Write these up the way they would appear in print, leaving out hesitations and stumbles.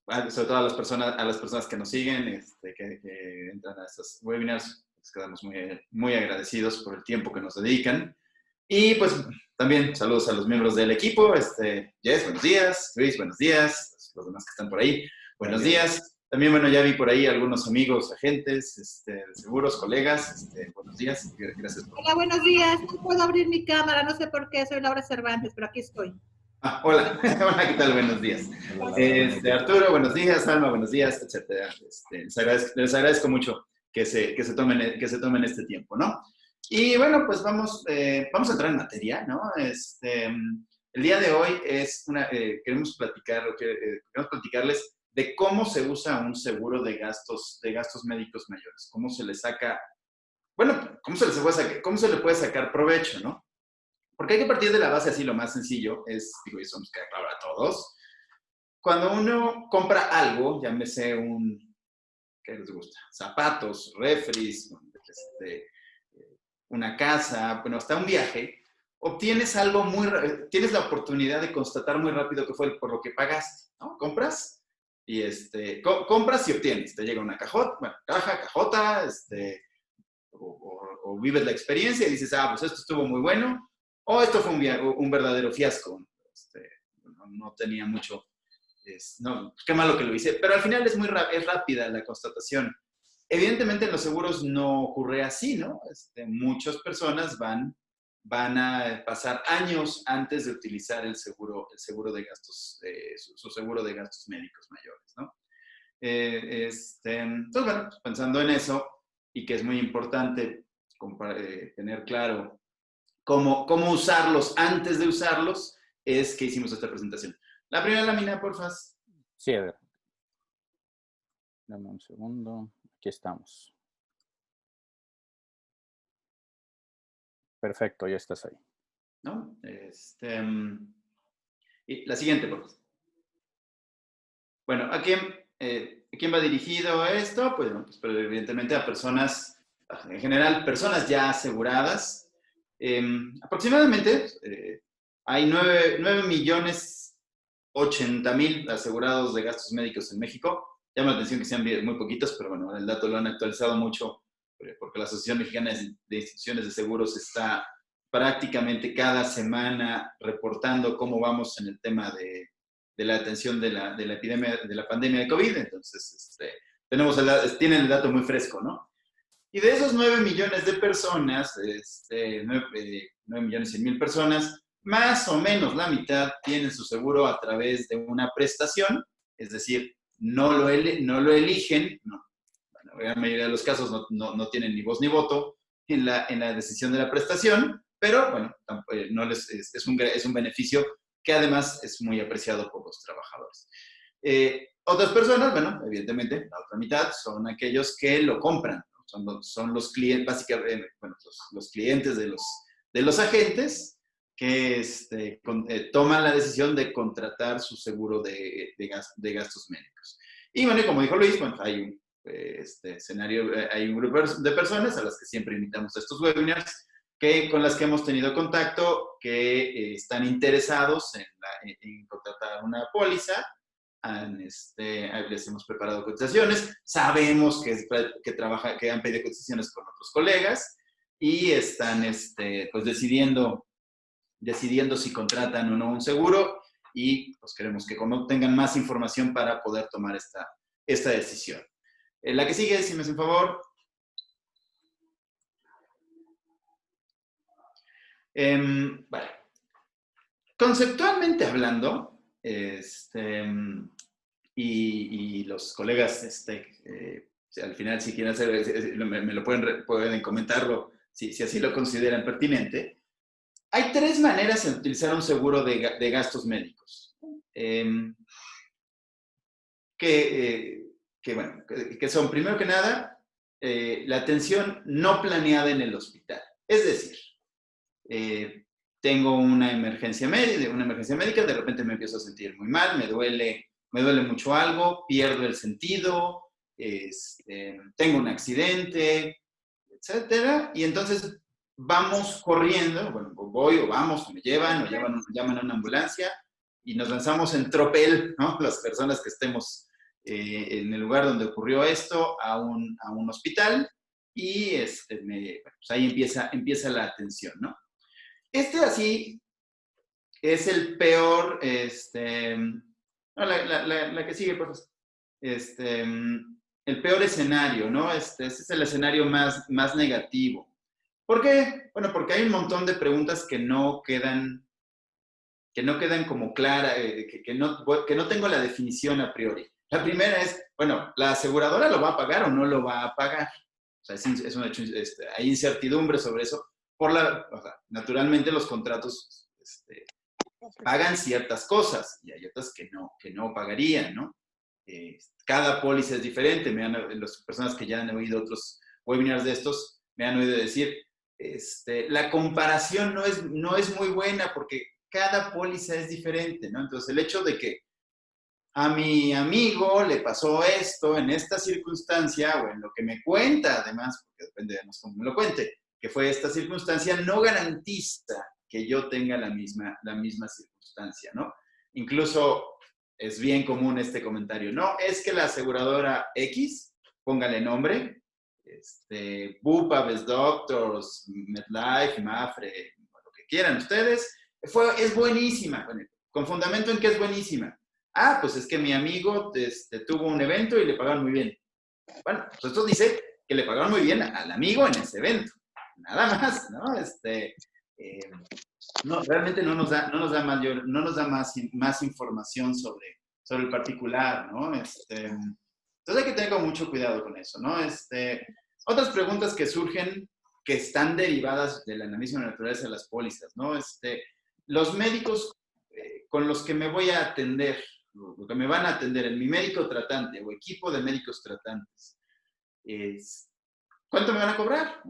sobre todo a las personas que nos siguen, que entran a estos webinars. Les quedamos muy, muy agradecidos por el tiempo que nos dedican. Y pues también saludos a los miembros del equipo. Jess, buenos días. Luis, buenos días. Los demás que están por ahí, buenos días. También, bueno, ya vi por ahí algunos amigos, agentes, de seguros, colegas. Buenos días. Gracias por... Hola, buenos días. No puedo abrir mi cámara, no sé por qué. Soy Laura Cervantes, pero aquí estoy. Hola. Hola, ¿qué tal? Buenos días. Arturo, buenos días. Alma, buenos días, etcétera. Les agradezco mucho que se tomen este tiempo, ¿no? Y bueno, pues vamos a entrar en materia, ¿no? El día de hoy queremos platicarles de cómo se usa un seguro de gastos médicos mayores, cómo se le saca, bueno, cómo se le puede sacar provecho, ¿no? Porque hay que partir de la base así, lo más sencillo es, digo, y eso nos queda claro a todos, cuando uno compra algo, llámese ¿qué les gusta? Zapatos, refris, una casa, bueno, hasta un viaje, obtienes tienes la oportunidad de constatar muy rápido qué fue por lo que pagaste, ¿no? Compras y compras y obtienes. Te llega una cajota, o vives la experiencia y dices, pues esto estuvo muy bueno, o esto fue un verdadero fiasco. No tenía mucho, no, qué malo que lo hice, pero al final es rápida la constatación. Evidentemente en los seguros no ocurre así, ¿no? Muchas personas van a pasar años antes de utilizar el seguro de gastos, su seguro de gastos médicos mayores, ¿no? Entonces, bueno, pensando en eso, y que es muy importante tener claro cómo usarlos antes de usarlos, es que hicimos esta presentación. La primera lámina, porfa. Sí, a ver. Dame un segundo. Aquí estamos. Perfecto, ya estás ahí. ¿No? Y la siguiente, por favor. Bueno, ¿a quién va dirigido esto? Pues, bueno, pues evidentemente a personas, en general, personas ya aseguradas. Aproximadamente hay 9.080.000 asegurados de gastos médicos en México. Llama la atención que sean muy poquitos, pero bueno, el dato lo han actualizado mucho porque la Asociación Mexicana de Instituciones de Seguros está prácticamente cada semana reportando cómo vamos en el tema de la atención de la epidemia, de la pandemia de COVID. Entonces, tienen el dato muy fresco, ¿no? Y de esos 9 millones de personas, 9.100.000 personas, más o menos la mitad tienen su seguro a través de una prestación, es decir, no lo eligen, no. Bueno, en la mayoría de los casos no tienen ni voz ni voto en la decisión de la prestación, pero bueno, es un beneficio que además es muy apreciado por los trabajadores. Otras personas, bueno, evidentemente, la otra mitad son aquellos que lo compran, ¿no? Son los clientes, básicamente, bueno, los clientes de los agentes que toman la decisión de contratar su seguro de gastos médicos. Y bueno, como dijo Luis, bueno, hay un grupo de personas a las que siempre invitamos a estos webinars, con las que hemos tenido contacto, que están interesados en contratar una póliza. Les hemos preparado cotizaciones, sabemos que han pedido cotizaciones con otros colegas y están pues decidiendo si contratan o no un seguro, y pues queremos que tengan más información para poder tomar esta decisión. La que sigue, si me hacen favor. Vale. Conceptualmente hablando, y los colegas, al final, si quieren me lo pueden comentarlo, si así lo consideran pertinente. Hay 3 maneras de utilizar un seguro de gastos médicos. Que son, primero que nada, la atención no planeada en el hospital. Es decir, tengo una emergencia médica, de repente me empiezo a sentir muy mal, me duele mucho algo, pierdo el sentido, tengo un accidente, etcétera, y entonces vamos corriendo, bueno, vamos, me llevan, llaman a una ambulancia y nos lanzamos en tropel, ¿no? Las personas que estemos en el lugar donde ocurrió esto a un hospital y pues ahí empieza la atención, ¿no? Así es el peor, no, la que sigue, por favor. El peor escenario, ¿no? Este es el escenario más negativo. ¿Por qué? Bueno, porque hay un montón de preguntas que no quedan como claras, que no tengo la definición a priori. La primera es, bueno, ¿la aseguradora lo va a pagar o no lo va a pagar? O sea, es un hecho, hay incertidumbre sobre eso. O sea, naturalmente los contratos pagan ciertas cosas y hay otras que no pagarían, ¿no? Cada póliza es diferente. Las personas que ya han oído otros webinars de estos me han oído decir, la comparación no es muy buena porque cada póliza es diferente, ¿no? Entonces, el hecho de que a mi amigo le pasó esto en esta circunstancia o en lo que me cuenta, además, porque depende de cómo me lo cuente, que fue esta circunstancia, no garantiza que yo tenga la misma circunstancia, ¿no? Incluso es bien común este comentario, no, es que la aseguradora X, póngale nombre, Bupa, Best Doctors, MetLife, Mafre, lo que quieran ustedes, es buenísima. Bueno, con fundamento en que es buenísima. Ah, pues es que mi amigo tuvo un evento y le pagaron muy bien. Bueno, pues esto dice que le pagaron muy bien al amigo en ese evento. Nada más, ¿no? No, realmente no nos da más información sobre el particular, ¿no? Entonces hay que tener mucho cuidado con eso, ¿no? Otras preguntas que surgen que están derivadas de la misma naturaleza de las pólizas, ¿no? Los médicos con los que me voy a atender, lo que me van a atender en mi médico tratante o equipo de médicos tratantes, ¿cuánto me van a cobrar?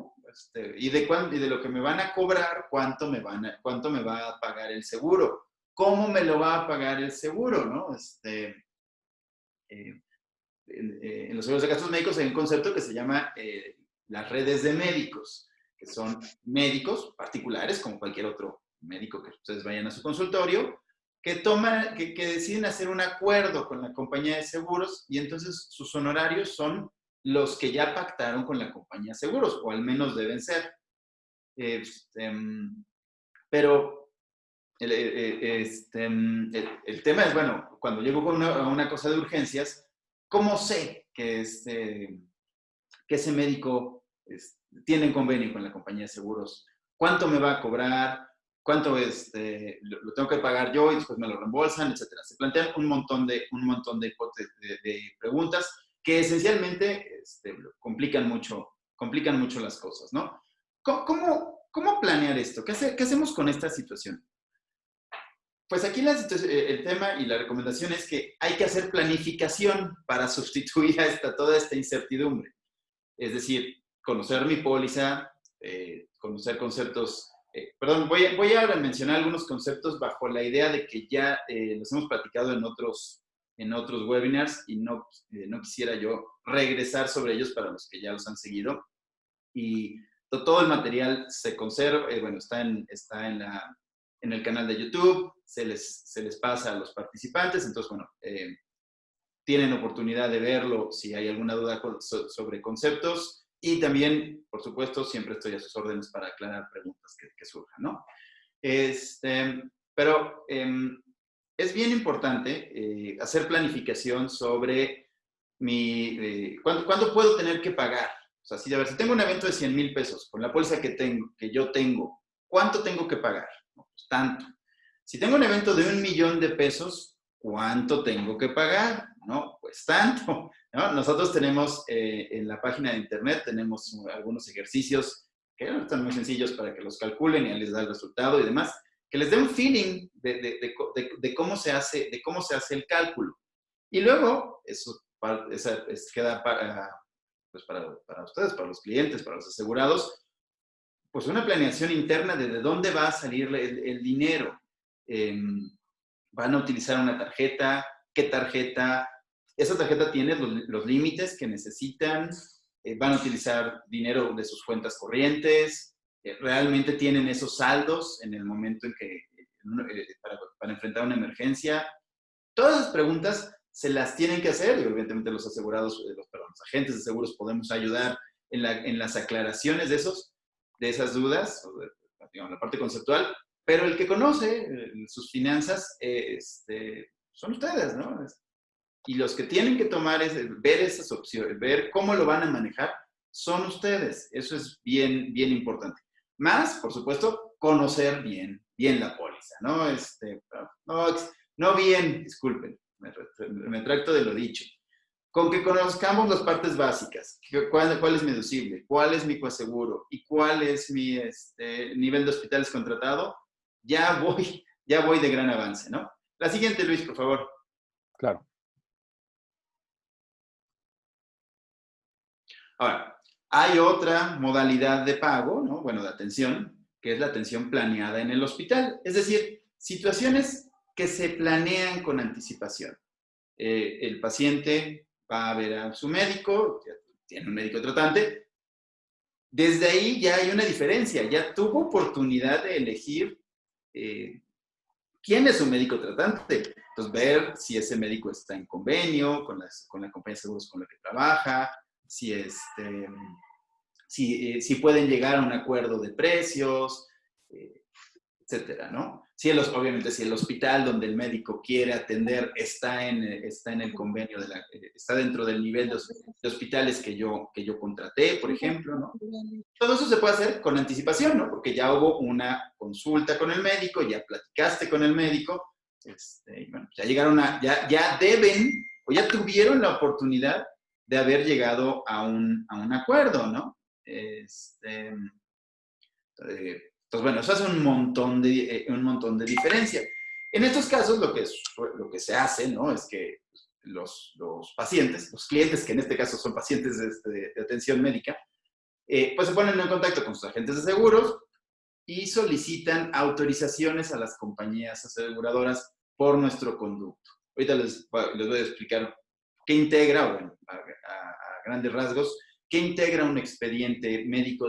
Y de lo que me van a cobrar, ¿cuánto me va a pagar el seguro? ¿Cómo me lo va a pagar el seguro, no? En los seguros de gastos médicos hay un concepto que se llama las redes de médicos, que son médicos particulares, como cualquier otro médico que ustedes vayan a su consultorio, que deciden hacer un acuerdo con la compañía de seguros y entonces sus honorarios son los que ya pactaron con la compañía de seguros, o al menos deben ser. Pero el tema es, bueno, cuando llego a una cosa de urgencias, ¿cómo sé que ese médico tiene convenio con la compañía de seguros? ¿Cuánto me va a cobrar? ¿Cuánto lo tengo que pagar yo y después me lo reembolsan, etcétera? Se plantean un montón de preguntas que esencialmente complican mucho las cosas, ¿no? ¿Cómo planear esto? ¿Qué hacemos con esta situación? Pues aquí el tema y la recomendación es que hay que hacer planificación para sustituir a toda esta incertidumbre. Es decir, conocer mi póliza, conocer conceptos. Voy a mencionar algunos conceptos bajo la idea de que ya los hemos platicado en otros webinars y no quisiera yo regresar sobre ellos para los que ya los han seguido. Y todo el material se conserva, está en el canal de YouTube, se les pasa a los participantes, entonces, bueno, tienen oportunidad de verlo si hay alguna duda sobre conceptos y también, por supuesto, siempre estoy a sus órdenes para aclarar preguntas que surjan, ¿no? Pero es bien importante hacer planificación sobre ¿cuándo puedo tener que pagar? O sea, si tengo un evento de 100,000 pesos con la póliza que yo tengo, ¿cuánto tengo que pagar? No, pues tanto. Si tengo un evento de 1,000,000 de pesos, ¿cuánto tengo que pagar? No, pues tanto, ¿no? Nosotros tenemos en la página de internet, tenemos algunos ejercicios que están muy sencillos para que los calculen y les da el resultado y demás, que les dé un feeling de cómo se hace el cálculo. Y luego, eso queda pues para ustedes, para los clientes, para los asegurados, pues una planeación interna de dónde va a salir el dinero. Van a utilizar una tarjeta, ¿qué tarjeta? Esa tarjeta tiene los límites que necesitan, van a utilizar dinero de sus cuentas corrientes, realmente tienen esos saldos en el momento en que para enfrentar una emergencia. Todas esas preguntas se las tienen que hacer, y evidentemente los asegurados, los agentes de seguros podemos ayudar en las aclaraciones de esas dudas, digamos, la parte conceptual, pero el que conoce sus finanzas son ustedes, ¿no? Y los que tienen que tomar ver esas opciones, ver cómo lo van a manejar, son ustedes. Eso es bien, bien importante. Más, por supuesto, conocer bien la póliza, ¿no? No bien, disculpen, me tracto de lo dicho. Con que conozcamos las partes básicas, cuál es mi deducible, cuál es mi coaseguro y cuál es mi nivel de hospitales contratado, ya voy de gran avance, ¿no? La siguiente, Luis, por favor. Claro. Ahora, hay otra modalidad de pago, ¿no? Bueno, de atención, que es la atención planeada en el hospital. Es decir, situaciones que se planean con anticipación. El paciente va a ver a su médico, tiene un médico tratante. Desde ahí ya hay una diferencia, ya tuvo oportunidad de elegir quién es su médico tratante. Entonces, ver si ese médico está en convenio con la compañía de seguros con la que trabaja, si pueden llegar a un acuerdo de precios, etcétera, ¿no? Obviamente, si el hospital donde el médico quiere atender está en el convenio, está dentro del nivel de hospitales que yo contraté, por ejemplo, ¿no? Todo eso se puede hacer con anticipación, ¿no? Porque ya hubo una consulta con el médico, ya platicaste con el médico, bueno, ya llegaron ya deben, o ya tuvieron la oportunidad de haber llegado a un acuerdo, ¿no? Entonces, bueno, eso hace un montón de diferencia. En estos casos, lo que se hace, ¿no? Es que los pacientes, los clientes, que en este caso son pacientes de atención médica, pues se ponen en contacto con sus agentes de seguros y solicitan autorizaciones a las compañías aseguradoras por nuestro conducto. Ahorita les voy a explicar qué integra, bueno, a grandes rasgos, qué integra un expediente médico,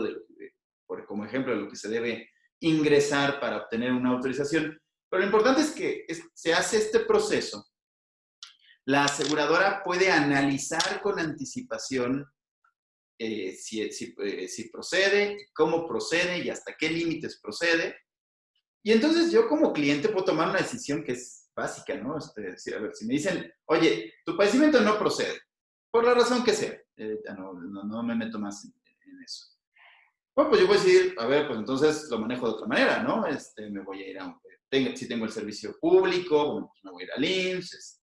como ejemplo, de lo que se debe ingresar para obtener una autorización. Pero lo importante es que se hace este proceso. La aseguradora puede analizar con anticipación si procede, cómo procede y hasta qué límites procede. Y entonces yo como cliente puedo tomar una decisión que es básica, ¿no? A ver, si me dicen, oye, tu padecimiento no procede, por la razón que sea, no me meto más en eso. Bueno, pues yo voy a decir, a ver, pues entonces lo manejo de otra manera, ¿no? Me voy a ir si tengo el servicio público, bueno, pues me voy a ir al IMSS,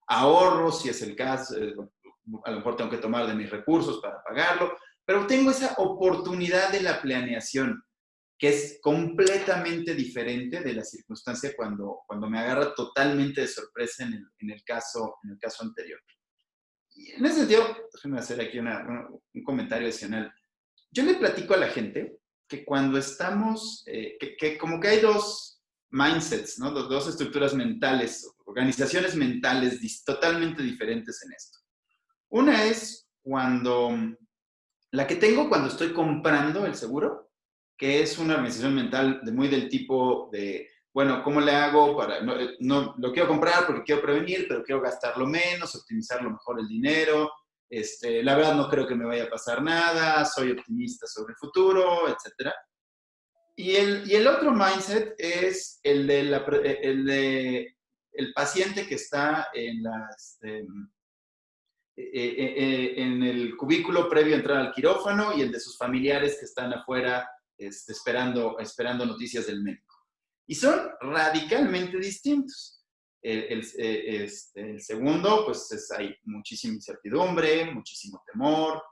ahorro, si es el caso, a lo mejor tengo que tomar de mis recursos para pagarlo, pero tengo esa oportunidad de la planeación, que es completamente diferente de la circunstancia cuando me agarra totalmente de sorpresa en el caso anterior. Y en ese sentido, déjenme hacer aquí un comentario adicional. Yo le platico a la gente que cuando estamos, que como que hay dos mindsets, ¿no? Dos estructuras mentales, organizaciones mentales totalmente diferentes en esto. Una es la que tengo cuando estoy comprando el seguro, que es una organización mental muy del tipo de, bueno, ¿cómo le hago para, no lo quiero comprar porque quiero prevenir, pero quiero gastarlo menos, optimizarlo mejor el dinero, la verdad no creo que me vaya a pasar nada, soy optimista sobre el futuro, etc. Y el otro mindset es el de el paciente que está en el cubículo previo a entrar al quirófano y el de sus familiares que están afuera esperando noticias del médico. Y son radicalmente distintos. El segundo, pues hay muchísima incertidumbre, muchísimo temor.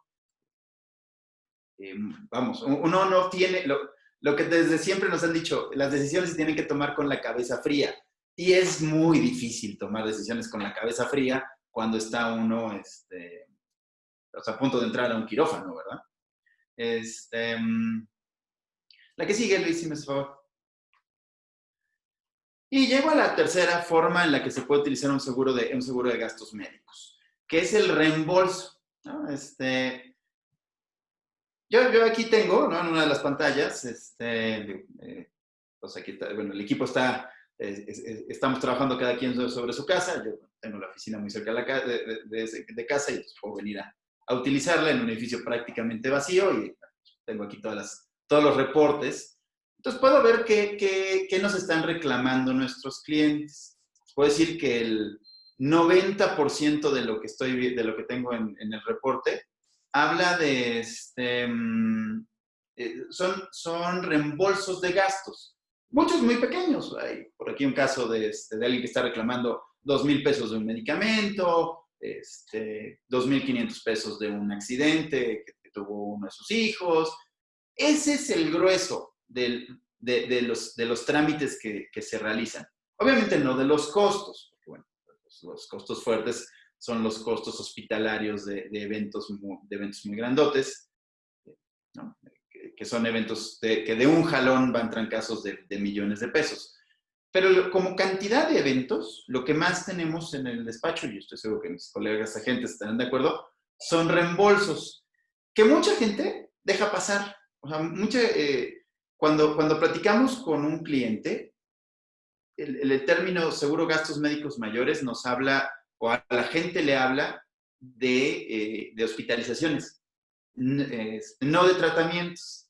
Vamos, uno no tiene, lo que desde siempre nos han dicho, las decisiones se tienen que tomar con la cabeza fría. Y es muy difícil tomar decisiones con la cabeza fría cuando está uno a punto de entrar a un quirófano, ¿verdad? La que sigue, Luis, si me hace favor. Y llego a la tercera forma en la que se puede utilizar un seguro de gastos médicos, que es el reembolso, ¿no? Yo aquí tengo, ¿no? En una de las pantallas, pues aquí está, bueno, el equipo está estamos trabajando cada quien sobre su casa. Yo tengo la oficina muy cerca de casa y pues, puedo venir a utilizarla en un edificio prácticamente vacío y tengo aquí todos los reportes. Entonces puedo ver qué nos están reclamando nuestros clientes. Puedo decir que el 90% de lo que tengo en el reporte habla de son reembolsos de gastos. Muchos muy pequeños. Hay por aquí un caso de alguien que está reclamando 2,000 pesos de un medicamento, 2,500 pesos de un accidente que tuvo uno de sus hijos. Ese es el grueso de los trámites que se realizan. Obviamente no de los costos, porque bueno, los costos fuertes son los costos hospitalarios de eventos muy grandotes, ¿no? Que son eventos que de un jalón van trancazos de millones de pesos. Pero como cantidad de eventos, lo que más tenemos en el despacho, y estoy seguro que mis colegas agentes estarán de acuerdo, son reembolsos, que mucha gente deja pasar. O sea, cuando platicamos con un cliente, el término seguro gastos médicos mayores nos habla, o a la gente le habla de hospitalizaciones, no de tratamientos.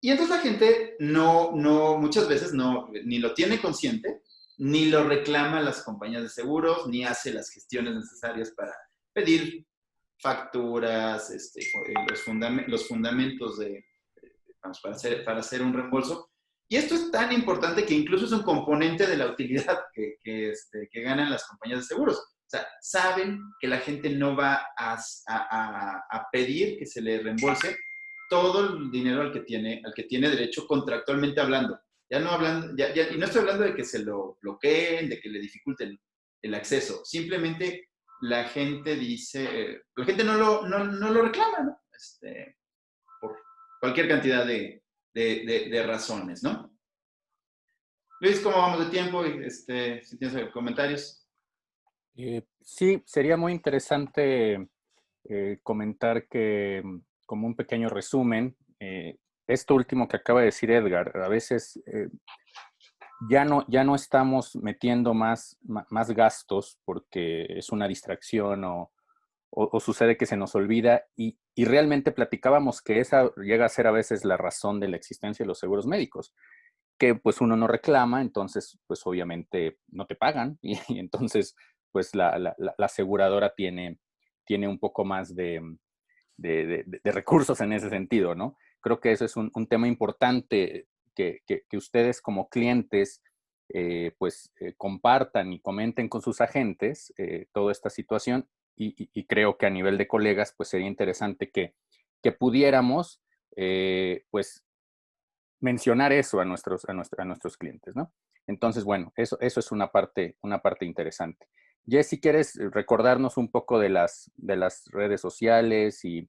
Y entonces la gente muchas veces ni lo tiene consciente, ni lo reclama a las compañías de seguros, ni hace las gestiones necesarias para pedir facturas, los fundamentos para hacer un reembolso. Y esto es tan importante que incluso es un componente de la utilidad que ganan las compañías de seguros. O sea, saben que la gente no va a pedir que se le reembolse todo el dinero al que tiene derecho contractualmente hablando. Ya no hablando, y no estoy hablando de que se lo bloqueen, de que le dificulten el acceso. Simplemente la gente no lo reclama, ¿no? Por cualquier cantidad de razones, ¿no? Luis, ¿cómo vamos de tiempo? Si tienes comentarios. Sí, sería muy interesante comentar que, como un pequeño resumen, esto último que acaba de decir Edgar, a veces ya no estamos metiendo más gastos porque es una distracción o sucede que se nos olvida y realmente platicábamos que esa llega a ser a veces la razón de la existencia de los seguros médicos, que pues uno no reclama, entonces pues obviamente no te pagan y entonces pues la aseguradora tiene un poco más de recursos en ese sentido, ¿no? Creo que eso es un tema importante que ustedes como clientes compartan y comenten con sus agentes toda esta situación y creo que a nivel de colegas pues sería interesante que pudiéramos pues mencionar eso a nuestros clientes, ¿no? Entonces, bueno, eso es una parte interesante. Jess, si quieres recordarnos un poco de las redes sociales y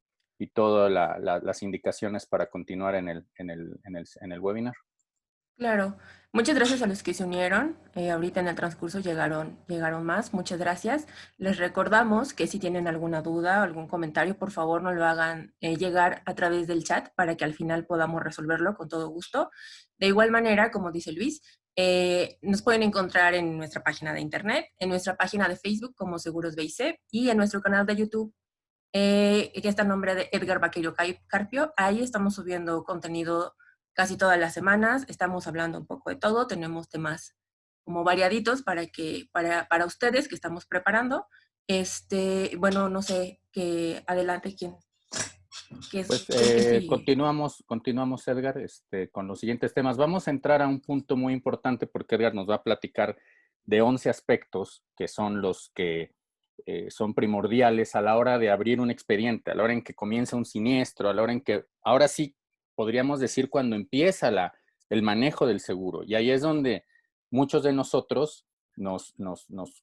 todas las indicaciones para continuar en el webinar. Claro, muchas gracias a los que se unieron. Ahorita en el transcurso llegaron más. Muchas gracias. Les recordamos que si tienen alguna duda o algún comentario, por favor no lo hagan llegar a través del chat para que al final podamos resolverlo con todo gusto. De igual manera, como dice Luis, nos pueden encontrar en nuestra página de internet, en nuestra página de Facebook como Seguros BIC y en nuestro canal de YouTube que está el nombre de Edgar Vaqueiro Carpio. Ahí estamos subiendo contenido casi todas las semanas, estamos hablando un poco de todo, tenemos temas como variaditos para ustedes que estamos preparando. Bueno, no sé, que adelante, ¿quién? Pues continuamos, Edgar, con los siguientes temas. Vamos a entrar a un punto muy importante porque Edgar nos va a platicar de 11 aspectos que son los que son primordiales a la hora de abrir un expediente, a la hora en que comienza un siniestro, a la hora en que, ahora sí, podríamos decir cuando empieza el manejo del seguro. Y ahí es donde muchos de nosotros nos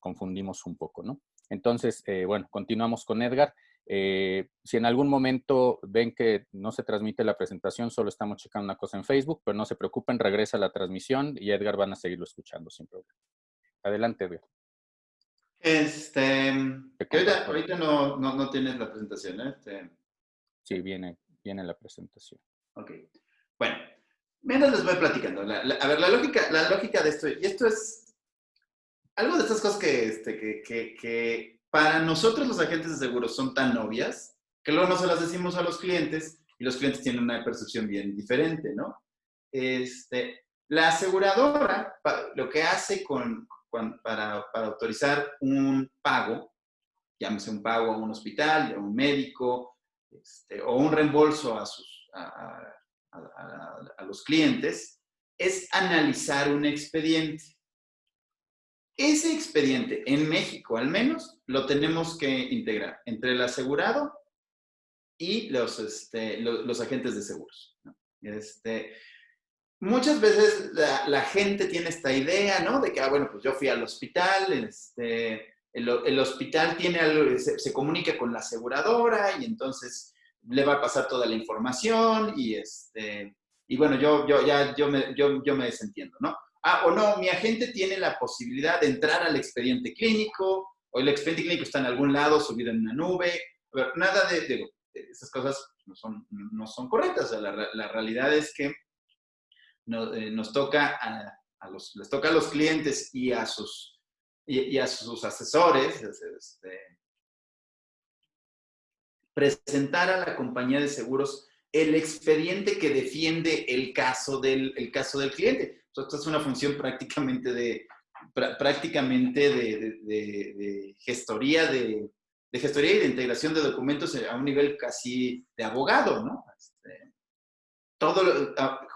confundimos un poco, ¿no? Entonces, bueno, continuamos con Edgar. Si en algún momento ven que no se transmite la presentación, solo estamos checando una cosa en Facebook, pero no se preocupen, regresa la transmisión y Edgar van a seguirlo escuchando sin problema. Adelante, Edgar. Ahorita no tienes la presentación, ¿eh? Sí, viene la presentación. Ok. Bueno, Mientras les voy platicando. A ver, la lógica de esto, y esto es algo de estas cosas que para nosotros los agentes de seguros son tan obvias que luego no se las decimos a los clientes y los clientes tienen una percepción bien diferente, ¿no? La aseguradora lo que hace para autorizar un pago, llámese un pago a un hospital, a un médico, o un reembolso a los clientes, es analizar un expediente. Ese expediente, en México al menos, lo tenemos que integrar entre el asegurado y los agentes de seguros, ¿no? Muchas veces la gente tiene esta idea, ¿no? De que, bueno, pues yo fui al hospital, el hospital tiene algo, se comunica con la aseguradora y entonces le va a pasar toda la información y bueno, yo me desentiendo, ¿no? O no, mi agente tiene la posibilidad de entrar al expediente clínico, o el expediente clínico está en algún lado, subido en una nube. A ver, nada de esas cosas no son correctas. O sea, la realidad es que nos toca les toca a los clientes y a sus asesores presentar a la compañía de seguros el expediente que defiende el caso del cliente. Esto es una función prácticamente de gestoría de gestoría y de integración de documentos a un nivel casi de abogado, ¿no?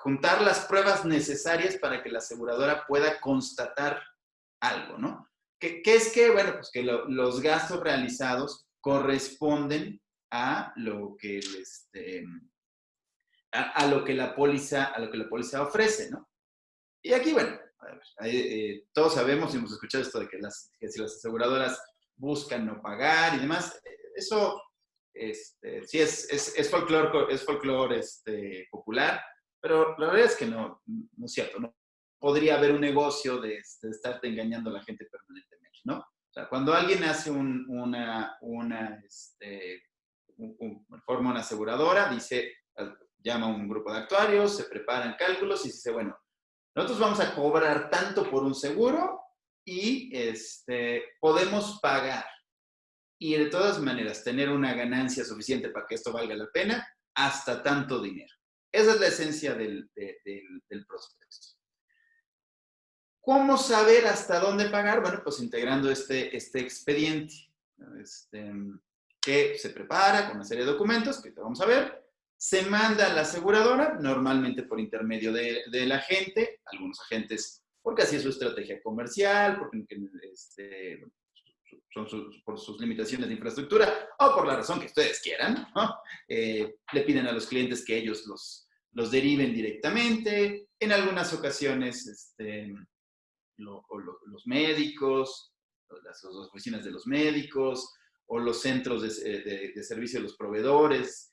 Juntar las pruebas necesarias para que la aseguradora pueda constatar algo, ¿no? ¿Qué es que? Bueno, pues que los gastos realizados corresponden a lo que a lo que la póliza ofrece, ¿no? Y aquí, bueno, todos sabemos y hemos escuchado esto de que si las aseguradoras buscan no pagar y demás, eso sí es folclore popular, pero la verdad es que no es cierto, ¿no? Podría haber un negocio de estarte engañando a la gente permanentemente, ¿no? O sea, cuando alguien hace forma una aseguradora, llama a un grupo de actuarios, se preparan cálculos y dice, bueno, nosotros vamos a cobrar tanto por un seguro y podemos pagar y de todas maneras tener una ganancia suficiente para que esto valga la pena hasta tanto dinero. Esa es la esencia del proceso. ¿Cómo saber hasta dónde pagar? Bueno, pues integrando este expediente, que se prepara con una serie de documentos que vamos a ver, se manda a la aseguradora, normalmente por intermedio del agente, algunos agentes, porque así es su estrategia comercial, porque por sus limitaciones de infraestructura, o por la razón que ustedes quieran, ¿no? Le piden a los clientes que ellos los deriven directamente. En algunas ocasiones, los médicos, las oficinas de los médicos, o los centros de servicio de los proveedores,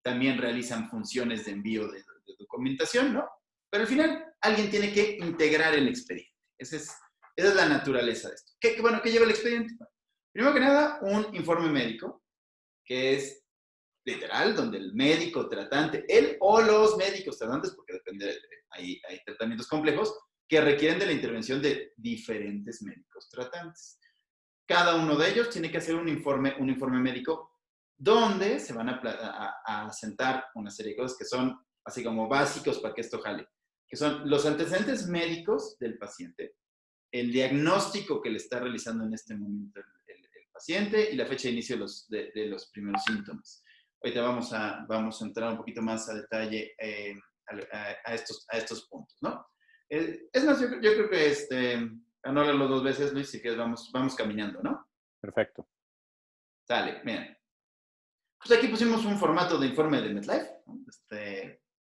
también realizan funciones de envío de documentación, ¿no? Pero al final, alguien tiene que integrar el expediente. Esa es la naturaleza de esto. ¿Qué lleva el expediente? Primero que nada, un informe médico, que es literal, donde el médico tratante, él o los médicos tratantes, porque depende, hay tratamientos complejos, que requieren de la intervención de diferentes médicos tratantes. Cada uno de ellos tiene que hacer un informe médico donde se van a sentar una serie de cosas que son así como básicos para que esto jale, que son los antecedentes médicos del paciente, el diagnóstico que le está realizando en este momento el paciente y la fecha de inicio de los primeros síntomas. Ahorita vamos a entrar un poquito más a detalle a estos puntos, ¿no? Es más, yo creo que para no hablarlo dos veces, Luis, si quieres vamos caminando, ¿no? Perfecto. Sale, miren. Pues aquí pusimos un formato de informe de MetLife, ¿no?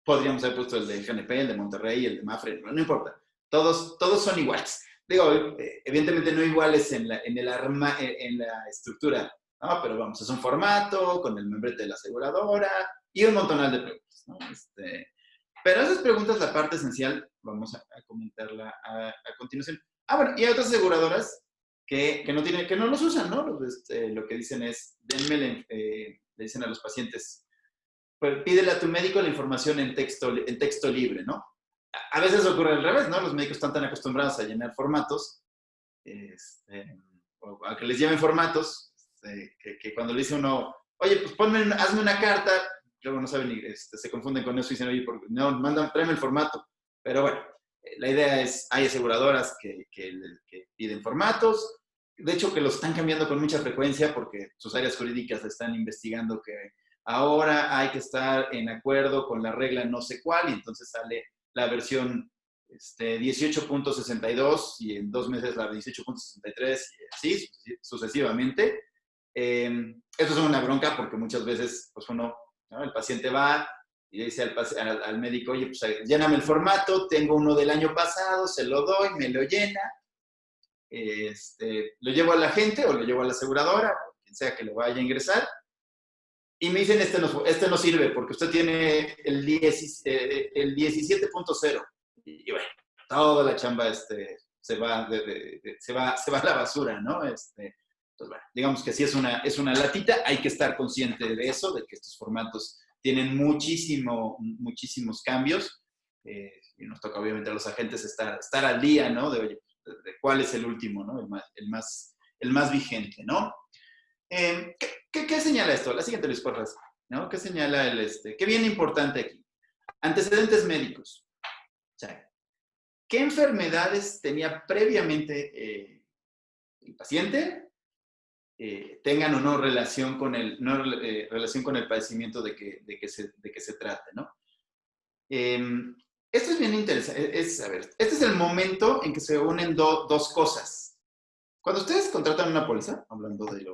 Podríamos haber puesto el de GNP, el de Monterrey, el de Mafre, no importa. Todos son iguales. Digo, evidentemente no iguales en la estructura, ¿no? Pero vamos, es un formato con el membrete de la aseguradora y un montonal de preguntas, ¿no? Pero esas preguntas, la parte esencial, vamos a comentarla a continuación. Bueno, y hay otras aseguradoras que no los usan, ¿no? Lo que dicen es, le dicen a los pacientes, pues pídele a tu médico la información en texto libre, ¿no? A veces ocurre al revés, ¿no? Los médicos están tan acostumbrados a llenar formatos, o a que les lleven formatos, que cuando le dice uno, oye, pues hazme una carta, luego no saben ni, se confunden con eso y dicen, oye, no, tráeme el formato. Pero bueno, la idea es, hay aseguradoras que piden formatos, de hecho que los están cambiando con mucha frecuencia porque sus áreas jurídicas están investigando que ahora hay que estar en acuerdo con la regla no sé cuál, y entonces sale la versión 18.62 y en 2 meses la 18.63 y así sucesivamente. Esto es una bronca porque muchas veces pues uno, ¿no? El paciente va y le dice al médico, oye, pues lléname el formato, tengo uno del año pasado, se lo doy, me lo llena, lo llevo a la gente o lo llevo a la aseguradora, o quien sea que lo vaya a ingresar, y me dicen, este no sirve porque usted tiene el 17.0. Y bueno, toda la chamba se va a la basura, ¿no? Entonces, bueno, digamos que sí es una latita, hay que estar consciente de eso, de que estos formatos tienen muchísimos cambios, y nos toca obviamente a los agentes estar al día, ¿no? De cuál es el último, ¿no? El más vigente, ¿no? ¿Qué señala esto? La siguiente, Luis Porras, ¿no? ¿Qué señala qué viene importante aquí? Antecedentes médicos. O sea, ¿qué enfermedades tenía previamente el paciente? Tengan o no relación con el padecimiento de que se trate, ¿no? Esto es bien interesante. A ver, este es el momento en que se unen dos cosas. Cuando ustedes contratan una póliza, hablándole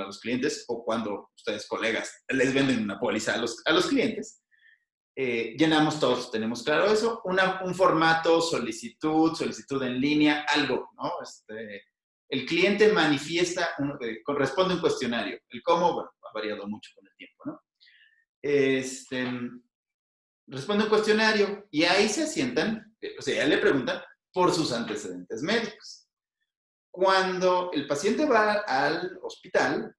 a los clientes, o cuando ustedes, colegas, les venden una póliza a los clientes, llenamos todos, tenemos claro eso, un formato, solicitud en línea, algo, ¿no? El cliente manifiesta, corresponde un cuestionario. El cómo, bueno, ha variado mucho con el tiempo, ¿no? Responde un cuestionario y ahí se asientan, o sea, ya le preguntan por sus antecedentes médicos. Cuando el paciente va al hospital,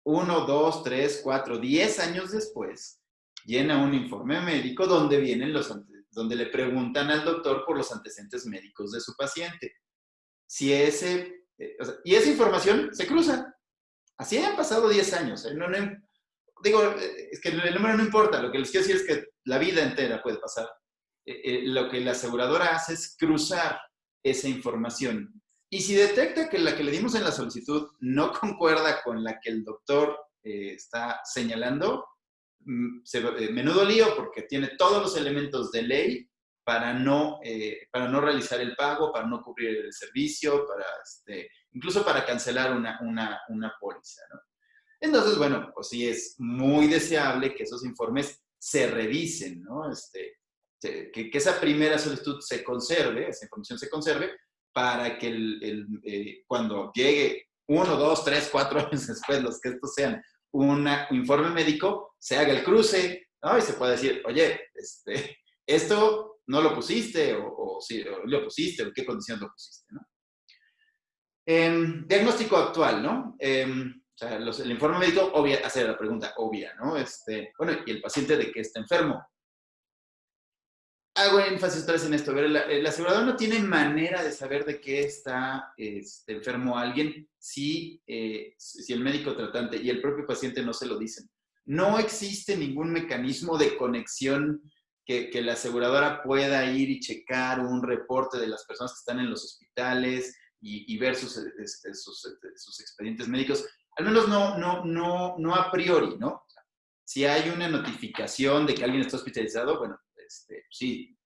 1, 2, 3, 4, 10 años después, llena un informe médico donde donde le preguntan al doctor por los antecedentes médicos de su paciente. Si y esa información se cruza. Así han pasado 10 años. Digo, es que el número no importa. Lo que les quiero decir es que la vida entera puede pasar. Lo que la aseguradora hace es cruzar esa información. Y si detecta que la que le dimos en la solicitud no concuerda con la que el doctor está señalando, menudo lío, porque tiene todos los elementos de ley para no realizar el pago, para no cubrir el servicio, incluso para cancelar una póliza, ¿no? Entonces, bueno, pues sí es muy deseable que esos informes se revisen, ¿no? Que esa primera solicitud se conserve, esa información se conserve, para que cuando llegue 1, 2, 3, 4 años después, los que estos sean un informe médico, se haga el cruce, ¿no? Y se puede decir, oye, esto no lo pusiste, o sí, o lo pusiste, o en qué condiciones lo pusiste, ¿no? Diagnóstico actual, ¿no? O sea, el informe médico hace la pregunta obvia, ¿no? Bueno, ¿y el paciente de qué está enfermo? Hago énfasis otra vez en esto. A ver, el asegurador no tiene manera de saber de qué está enfermo alguien si el médico tratante y el propio paciente no se lo dicen. No existe ningún mecanismo de conexión que la aseguradora pueda ir y checar un reporte de las personas que están en los hospitales y ver sus expedientes médicos. Al menos no a priori, ¿no? Si hay una notificación de que alguien está hospitalizado, bueno, sí,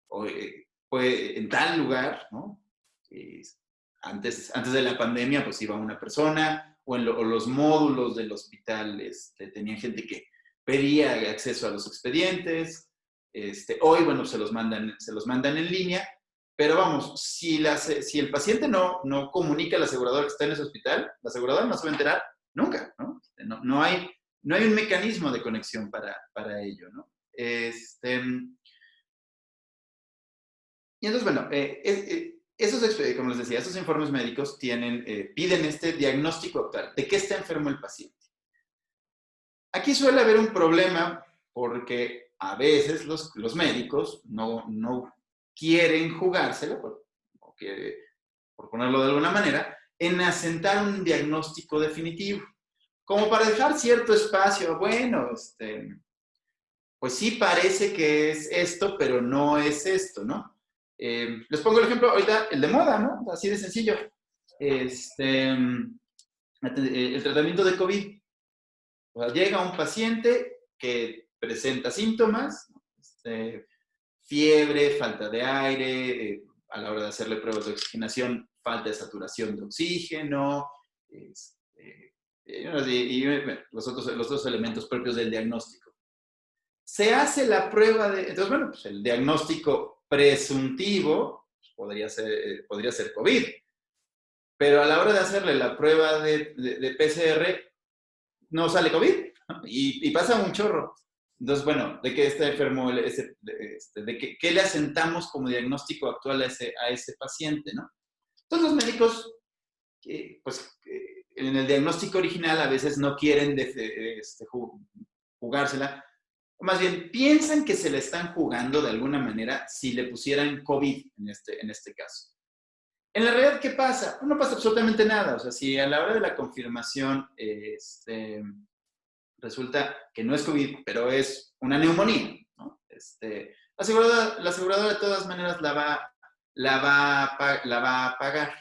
fue en tal lugar, ¿no? Antes de la pandemia, pues iba una persona, o los módulos del hospital tenían gente que pedía acceso a los expedientes. Hoy, bueno, se los mandan en línea, pero vamos, si el paciente no comunica al asegurador que está en ese hospital, la aseguradora no se va a enterar nunca, ¿no? No hay un mecanismo de conexión para ello, ¿no? Y entonces, bueno, como les decía, esos informes médicos piden este diagnóstico actual. ¿De qué está enfermo el paciente? Aquí suele haber un problema porque a veces los médicos no quieren jugársela, por ponerlo de alguna manera, en asentar un diagnóstico definitivo. Como para dejar cierto espacio, bueno, pues sí parece que es esto, pero no es esto, ¿no? Les pongo el ejemplo ahorita, el de moda, ¿no? Así de sencillo. El tratamiento de COVID. O sea, llega un paciente que presenta síntomas, fiebre, falta de aire, a la hora de hacerle pruebas de oxigenación, falta de saturación de oxígeno, y los otros elementos propios del diagnóstico. Se hace la prueba de, entonces, bueno, pues el diagnóstico presuntivo podría ser COVID, pero a la hora de hacerle la prueba de PCR, no sale COVID, ¿no? Y pasa un chorro. Entonces, bueno, ¿de qué está enfermo? ¿Qué le asentamos como diagnóstico actual a ese paciente, ¿no? Entonces, los médicos, en el diagnóstico original a veces no quieren jugársela, o más bien piensan que se le están jugando de alguna manera si le pusieran COVID en este caso. En la realidad, ¿qué pasa? No pasa absolutamente nada. O sea, si a la hora de la confirmación resulta que no es COVID, pero es una neumonía, ¿no? La aseguradora de todas maneras la va a pagar.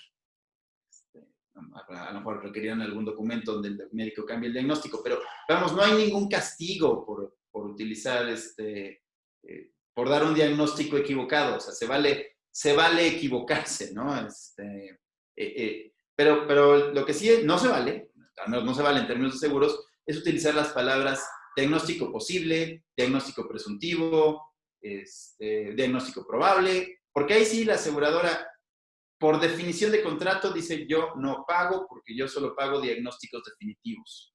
A lo mejor requerirán algún documento donde el médico cambie el diagnóstico, pero vamos, no hay ningún castigo por utilizar, por dar un diagnóstico equivocado. O sea, se vale equivocarse, ¿no? Pero lo que sí no se vale, al menos no se vale en términos de seguros, es utilizar las palabras diagnóstico posible, diagnóstico presuntivo, diagnóstico probable, porque ahí sí la aseguradora, por definición de contrato, dice yo no pago porque yo solo pago diagnósticos definitivos.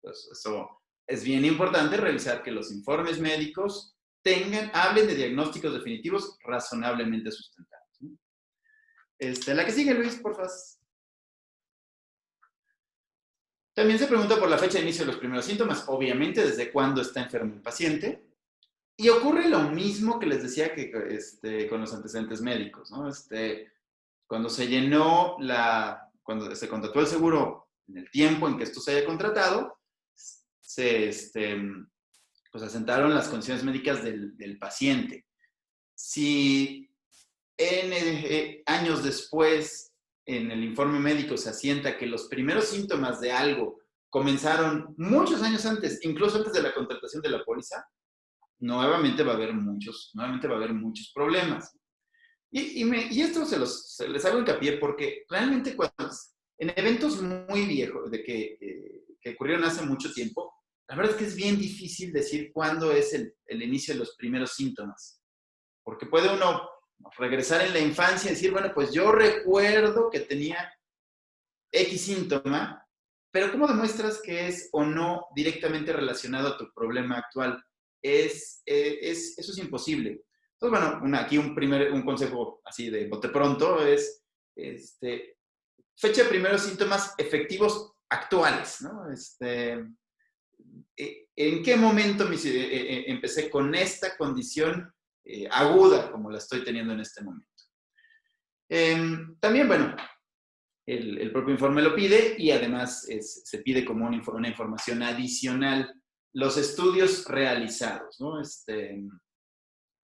Entonces, eso es bien importante, revisar que los informes médicos hablen de diagnósticos definitivos razonablemente sustentados, ¿no? La que sigue, Luis, por favor. También se pregunta por la fecha de inicio de los primeros síntomas, obviamente desde cuándo está enfermo el paciente. Y ocurre lo mismo que les decía que con los antecedentes médicos, ¿no? Cuando se llenó cuando se contrató el seguro en el tiempo en que esto se haya contratado, pues asentaron las condiciones médicas del paciente. Si años después en el informe médico se asienta que los primeros síntomas de algo comenzaron muchos años antes, incluso antes de la contratación de la póliza, nuevamente va a haber muchos problemas. Y esto se les hago hincapié porque realmente en eventos muy viejos, que ocurrieron hace mucho tiempo, la verdad es que es bien difícil decir cuándo es el inicio de los primeros síntomas. Porque puede uno regresar en la infancia y decir, bueno, pues yo recuerdo que tenía X síntoma, pero ¿cómo demuestras que es o no directamente relacionado a tu problema actual? Eso es imposible. Entonces, bueno, aquí un consejo así de bote pronto es fecha de primeros síntomas efectivos actuales, ¿no? ¿En qué momento empecé con esta condición aguda como la estoy teniendo en este momento? También, bueno, el propio informe lo pide y además se pide como una información adicional los estudios realizados, ¿no?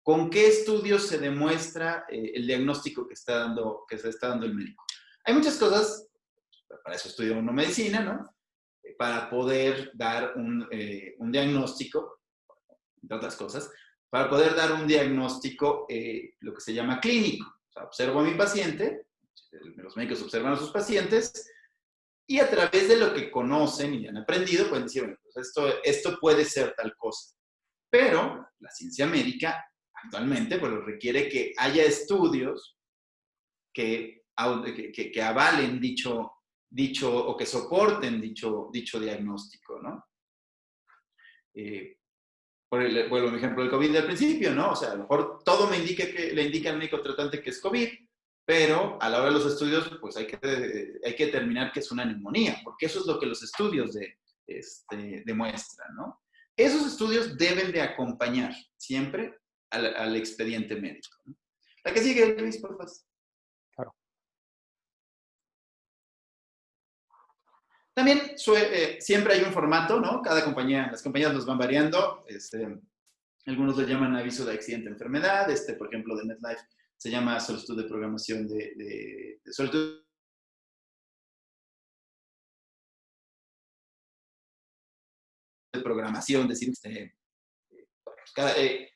¿Con qué estudios se demuestra el diagnóstico que se está dando el médico? Hay muchas cosas, para eso estudio uno medicina, ¿no? Para poder dar un diagnóstico, entre otras cosas, para poder dar un diagnóstico, lo que se llama clínico. O sea, observo a mi paciente, los médicos observan a sus pacientes, y a través de lo que conocen y han aprendido, pueden decir, bueno, pues esto puede ser tal cosa. Pero la ciencia médica actualmente pues, requiere que haya estudios que avalen dicho o que soporten dicho diagnóstico, ¿no? Vuelvo a mi ejemplo del COVID del principio, ¿no? O sea, a lo mejor todo le indica al médico tratante que es COVID, pero a la hora de los estudios, pues hay que determinar que es una neumonía, porque eso es lo que los estudios demuestra, ¿no? Esos estudios deben de acompañar siempre al expediente médico, ¿no? La que sigue, Luis, por favor. Claro. También siempre hay un formato, ¿no? Cada compañía, las compañías los van variando. Algunos lo llaman aviso de accidente de enfermedad. Por ejemplo, de MetLife se llama solicitud de programación de solicitud de programación, decir,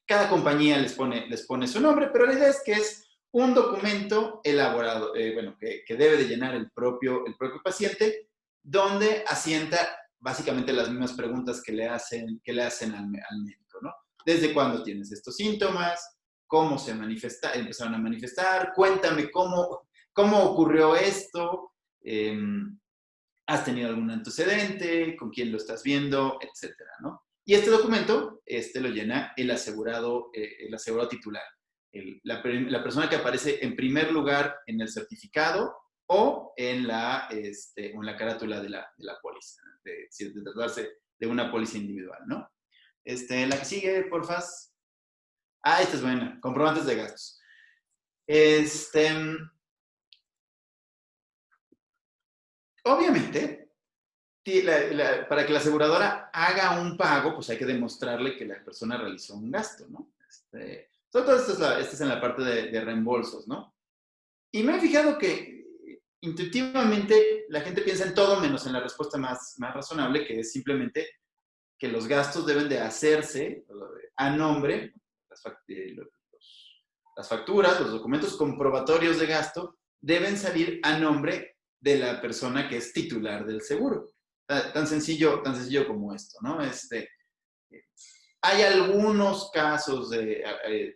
cada compañía les pone su nombre, pero la idea es que es un documento elaborado, que debe de llenar el propio paciente, donde asienta básicamente las mismas preguntas que le hacen al médico, ¿no? ¿Desde cuándo tienes estos síntomas? ¿Cómo empezaron a manifestar? Cuéntame cómo ocurrió esto. ¿Has tenido algún antecedente? ¿Con quién lo estás viendo? Etcétera, ¿no? Y este documento, lo llena el asegurado titular. La persona que aparece en primer lugar en el certificado o en la carátula de la póliza, de tratarse de una póliza individual, ¿no? La que sigue, porfa. Esta es buena. Comprobantes de gastos. Obviamente, para que la aseguradora haga un pago, pues hay que demostrarle que la persona realizó un gasto, ¿no? Sobre todo esta es en la parte de reembolsos, ¿no? Y me he fijado que intuitivamente la gente piensa en todo menos en la respuesta más razonable, que es simplemente que los gastos deben de hacerse a nombre, las facturas, los documentos comprobatorios de gasto deben salir a nombre de la persona que es titular del seguro. Tan sencillo como esto, ¿no? Hay algunos casos de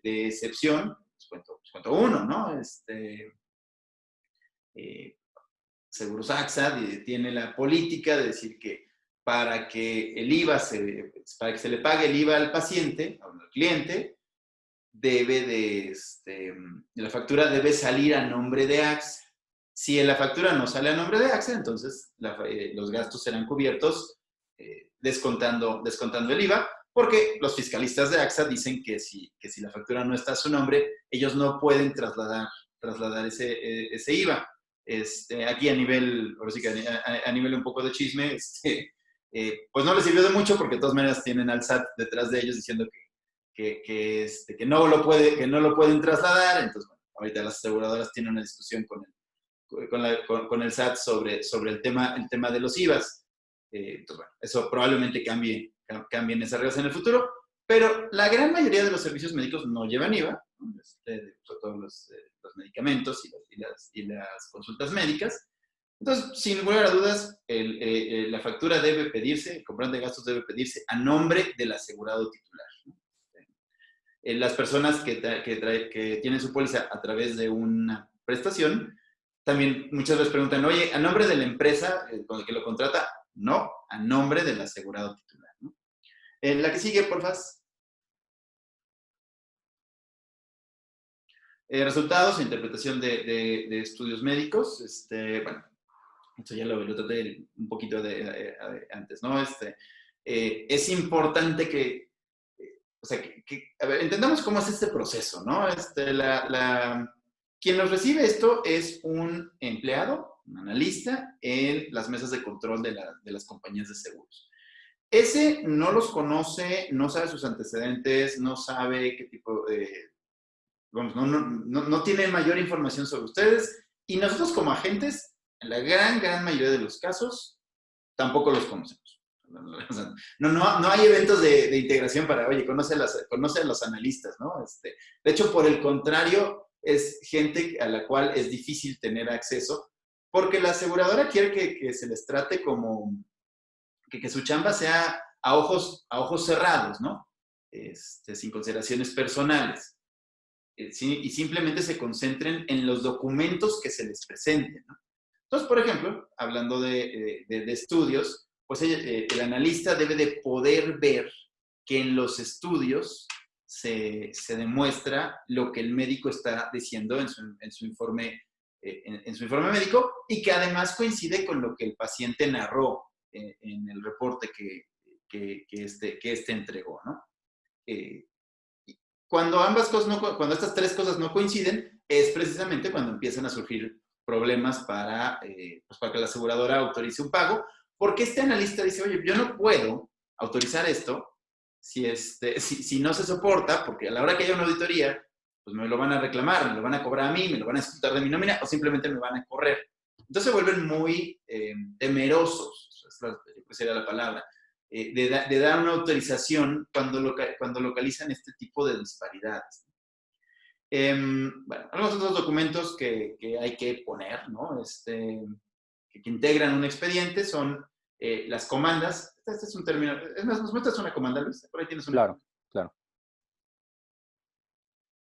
excepción, pues cuento uno, ¿no? Seguros AXA tiene la política de decir que para que se le pague el IVA al paciente, al cliente, la factura debe salir a nombre de AXA. Si la factura no sale a nombre de AXA, entonces los gastos serán cubiertos descontando el IVA, porque los fiscalistas de AXA dicen que si la factura no está a su nombre, ellos no pueden trasladar ese IVA. Aquí a nivel un poco de chisme, pues no les sirvió de mucho porque de todas maneras tienen al SAT detrás de ellos diciendo que no lo pueden trasladar. Entonces, bueno, ahorita las aseguradoras tienen una discusión con el SAT sobre el tema de los IVAs. Entonces, bueno, eso probablemente cambien esas reglas en el futuro, pero la gran mayoría de los servicios médicos no llevan IVA, ¿no? Sobre todo los medicamentos y las consultas médicas. Entonces, sin lugar a dudas, la factura debe pedirse, el comprobante de gastos debe pedirse a nombre del asegurado titular, ¿no? Las personas que tienen su póliza a través de una prestación, también muchas veces preguntan, oye, ¿a nombre de la empresa con el que lo contrata? No, a nombre del asegurado titular, ¿no? La que sigue, por favor. Resultados e interpretación de estudios médicos. Bueno, esto ya lo traté un poquito antes, ¿no? Es importante que a ver, entendamos cómo es este proceso, ¿no? Quien nos recibe esto es un empleado, un analista en las mesas de control de las compañías de seguros. Ese no los conoce, no sabe sus antecedentes, no sabe qué tipo de... Vamos, no tiene mayor información sobre ustedes, y nosotros como agentes, en la gran mayoría de los casos, tampoco los conocemos. No hay eventos de integración para, oye, conoce a los analistas, ¿no? De hecho, por el contrario, es gente a la cual es difícil tener acceso, porque la aseguradora quiere que se les trate como que su chamba sea a ojos cerrados, ¿no? Sin consideraciones personales. Y simplemente se concentren en los documentos que se les presenten, ¿no? Entonces, por ejemplo, hablando de estudios, pues el analista debe de poder ver que en los estudios se demuestra lo que el médico está diciendo en su informe médico, y que además coincide con lo que el paciente narró en el reporte que este entregó, ¿no? Cuando cuando estas tres cosas no coinciden, es precisamente cuando empiezan a surgir problemas para que la aseguradora autorice un pago, porque este analista dice, oye, yo no puedo autorizar esto si no se soporta, porque a la hora que haya una auditoría, pues me lo van a reclamar, me lo van a cobrar a mí, me lo van a disputar de mi nómina, o simplemente me van a correr. Entonces se vuelven muy temerosos, esa sería la palabra, de dar una autorización cuando localizan este tipo de disparidades. Bueno, algunos otros documentos que hay que poner, ¿no? Que integran un expediente son las comandas. Este es un término. Es más, ¿nos muestras una comanda, Luis? Por ahí tienes una. Claro, claro.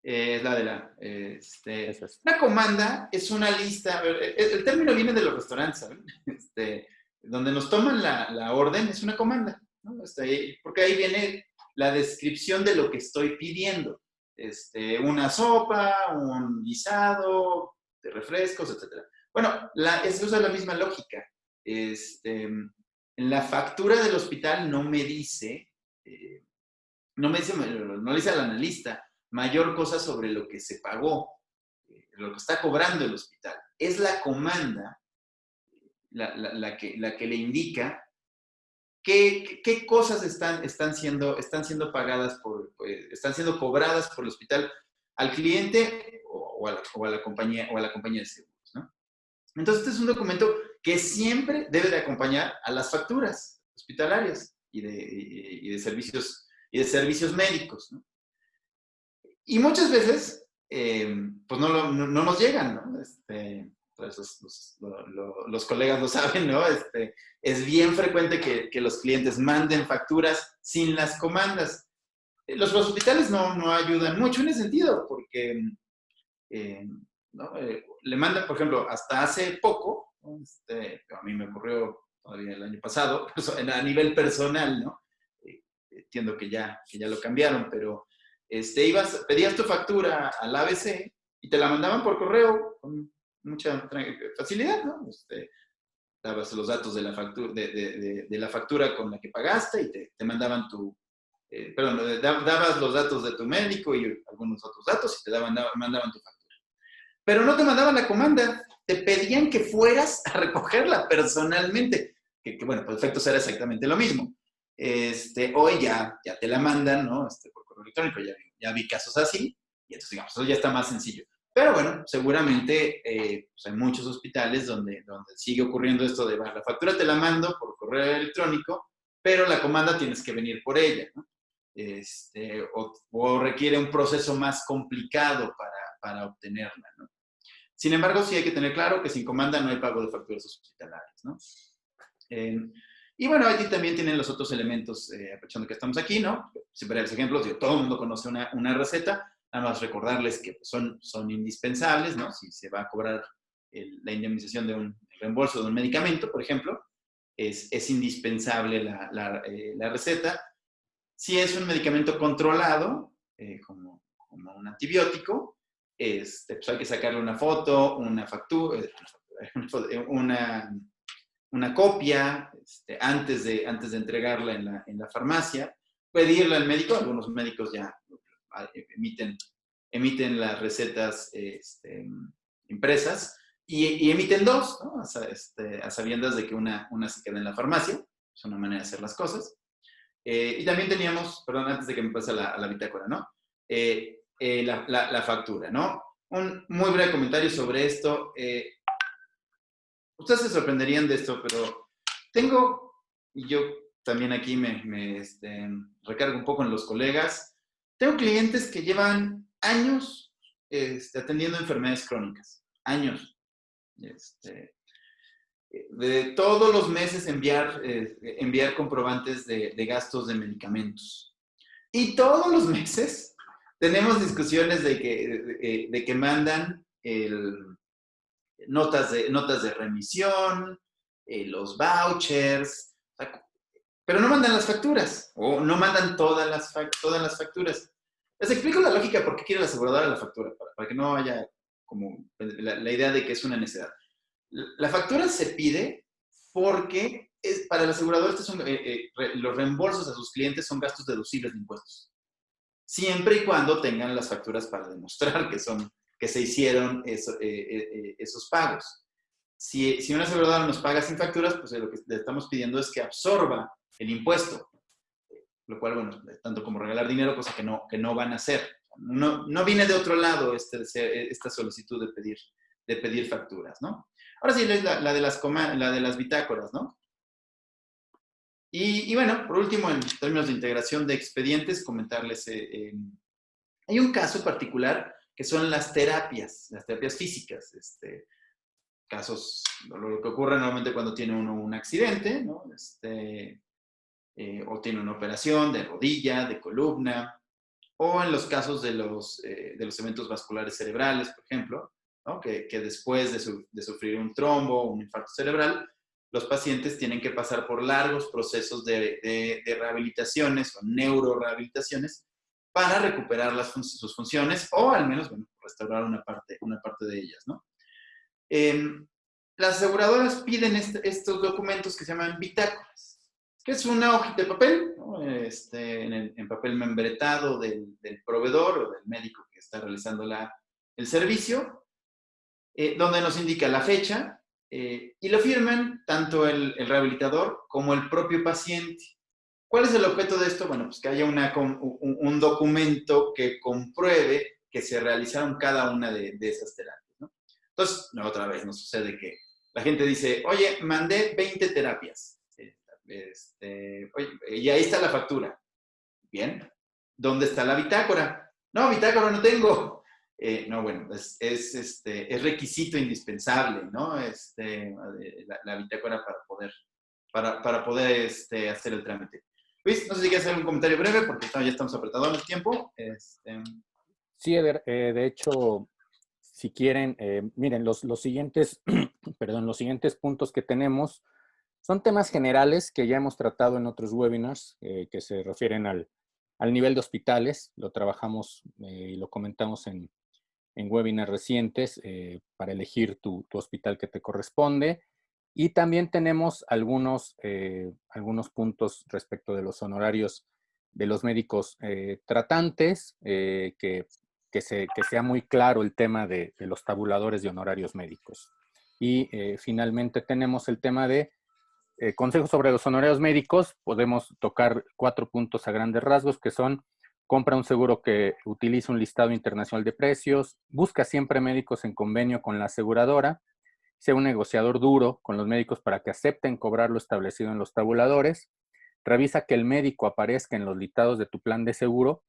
Es la de Eso es. Una comanda es una lista. El término viene de los restaurantes, ¿saben? Donde nos toman la orden es una comanda, ¿no? Porque ahí viene la descripción de lo que estoy pidiendo. Una sopa, un guisado, de refrescos, etc. Bueno, se usa la misma lógica. En la factura del hospital no le dice al analista mayor cosa sobre lo que se pagó, lo que está cobrando el hospital. Es la comanda la que le indica qué cosas están siendo pagadas están siendo cobradas por el hospital al cliente o a la compañía de seguros, ¿no? Entonces, este es un documento que siempre debe de acompañar a las facturas hospitalarias y de servicios médicos, ¿no? Y muchas veces, pues no nos llegan, ¿no? Pues los colegas lo saben, ¿no? Es bien frecuente que los clientes manden facturas sin las comandas. Los hospitales no ayudan mucho en ese sentido, porque ¿no? Le mandan, por ejemplo, hasta hace poco, ¿no? A mí me ocurrió todavía el año pasado, a nivel personal, ¿no? Entiendo que ya lo cambiaron, pero pedías tu factura al ABC y te la mandaban por correo con mucha facilidad, ¿no? Dabas los datos de la factura, de la factura con la que pagaste y te mandaban dabas los datos de tu médico y algunos otros datos y te mandaban tu factura. Pero no te mandaban la comanda, te pedían que fueras a recogerla personalmente, que bueno, por efectos era exactamente lo mismo. Hoy ya te la mandan, ¿no? Por correo electrónico, ya vi casos así, y entonces, digamos, eso ya está más sencillo. Pero bueno, seguramente pues hay muchos hospitales donde sigue ocurriendo esto de, la factura te la mando por correo electrónico, pero la comanda tienes que venir por ella, ¿no? O requiere un proceso más complicado para obtenerla, ¿no? Sin embargo, sí hay que tener claro que sin comanda no hay pago de facturas hospitalarias, ¿no? Y bueno, aquí también tienen los otros elementos, aprovechando que estamos aquí, ¿no? Siempre los ejemplos, todo el mundo conoce una receta, nada más recordarles que son indispensables, ¿no? Si se va a cobrar la indemnización de un reembolso de un medicamento, por ejemplo, es indispensable la receta. Si es un medicamento controlado, como un antibiótico, pues hay que sacarle una foto, una factura, una copia antes de entregarla en la farmacia, pedirla al médico. Algunos médicos ya emiten las recetas impresas y emiten dos, ¿no? A sabiendas de que una se queda en la farmacia. Es una manera de hacer las cosas. Y también teníamos, perdón, antes de que me pase a la bitácora, ¿no? La factura, ¿no? Un muy breve comentario sobre esto. Ustedes se sorprenderían de esto, pero y yo también aquí me recargo un poco en los colegas, tengo clientes que llevan años atendiendo enfermedades crónicas, años. De todos los meses enviar comprobantes de gastos de medicamentos. Y todos los meses tenemos discusiones de que mandan notas de remisión, los vouchers, pero no mandan las facturas, o no mandan todas las facturas. Les explico la lógica por qué quiere la aseguradora la factura, para que no haya como la idea de que es una necesidad. La factura se pide porque para el asegurador, los reembolsos a sus clientes son gastos deducibles de impuestos. Siempre y cuando tengan las facturas para demostrar que se hicieron esos pagos. Si una aseguradora nos paga sin facturas, pues lo que le estamos pidiendo es que absorba el impuesto, lo cual, bueno, tanto como regalar dinero, cosa que no van a hacer. No viene de otro lado esta solicitud de pedir facturas, ¿no? Ahora sí, la de las bitácoras, ¿no? Y bueno, por último, en términos de integración de expedientes, comentarles, hay un caso particular que son las terapias físicas, casos, lo que ocurre normalmente cuando tiene uno un accidente, ¿no? O tiene una operación de rodilla, de columna, o en los casos de los eventos vasculares cerebrales, por ejemplo, ¿no? Que después de sufrir un trombo o un infarto cerebral, los pacientes tienen que pasar por largos procesos de rehabilitaciones o neurorehabilitaciones para recuperar sus funciones o al menos, bueno, restaurar una parte de ellas, ¿no? Las aseguradoras piden estos documentos que se llaman bitácoras, que es una hojita de papel, ¿no? En papel membretado del proveedor o del médico que está realizando el servicio, donde nos indica la fecha, y lo firman tanto el rehabilitador como el propio paciente. ¿Cuál es el objeto de esto? Bueno, pues que haya un documento que compruebe que se realizaron cada una de esas terapias, ¿no? Entonces, otra vez nos sucede que la gente dice, oye, mandé 20 terapias. Oye, y ahí está la factura. Bien. ¿Dónde está la bitácora? No, bitácora no tengo. No, bueno, es requisito indispensable, ¿no? La bitácora para poder hacer el trámite. Luis, no sé si quieres hacer un comentario breve, porque ya estamos apretados en el tiempo. Sí, Eder, de hecho, si quieren, miren, los siguientes, perdón, los siguientes puntos que tenemos son temas generales que ya hemos tratado en otros webinars que se refieren al nivel de hospitales. Lo trabajamos y lo comentamos en webinars recientes para elegir tu hospital que te corresponde. Y también tenemos algunos puntos respecto de los honorarios de los médicos tratantes, que sea muy claro el tema de los tabuladores de honorarios médicos. Y finalmente tenemos el tema de consejos sobre los honorarios médicos. Podemos tocar 4 puntos a grandes rasgos, que son: compra un seguro que utilice un listado internacional de precios, busca siempre médicos en convenio con la aseguradora, sea un negociador duro con los médicos para que acepten cobrar lo establecido en los tabuladores, revisa que el médico aparezca en los listados de tu plan de seguro.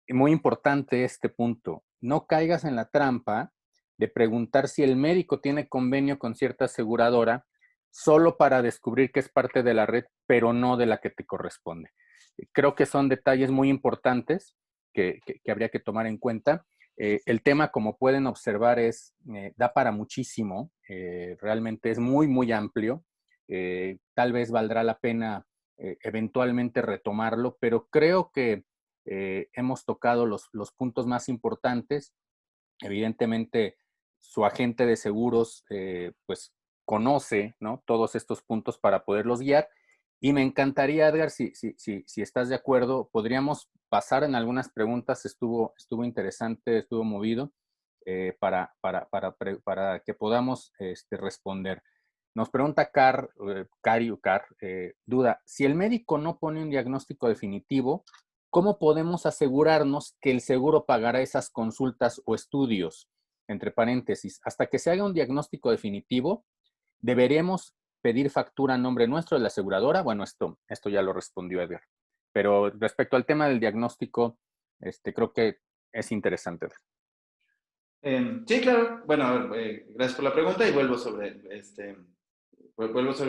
Y muy importante este punto, no caigas en la trampa de preguntar si el médico tiene convenio con cierta aseguradora solo para descubrir que es parte de la red, pero no de la que te corresponde. Creo que son detalles muy importantes que habría que tomar en cuenta. El tema, como pueden observar, da para muchísimo. Realmente es muy, muy amplio. Tal vez valdrá la pena eventualmente retomarlo, pero creo que hemos tocado los puntos más importantes. Evidentemente, su agente de seguros, pues, conoce, ¿no?, todos estos puntos para poderlos guiar. Y me encantaría, Edgar, si estás de acuerdo, podríamos pasar en algunas preguntas. Estuvo interesante, estuvo movido, para que podamos responder. Nos pregunta Duda, si el médico no pone un diagnóstico definitivo, ¿cómo podemos asegurarnos que el seguro pagará esas consultas o estudios? Entre paréntesis, hasta que se haga un diagnóstico definitivo, ¿deberemos pedir factura a nombre nuestro de la aseguradora? Bueno, esto ya lo respondió Edgar. Pero respecto al tema del diagnóstico, creo que es interesante. Sí, claro. Bueno, a ver, gracias por la pregunta y vuelvo sobre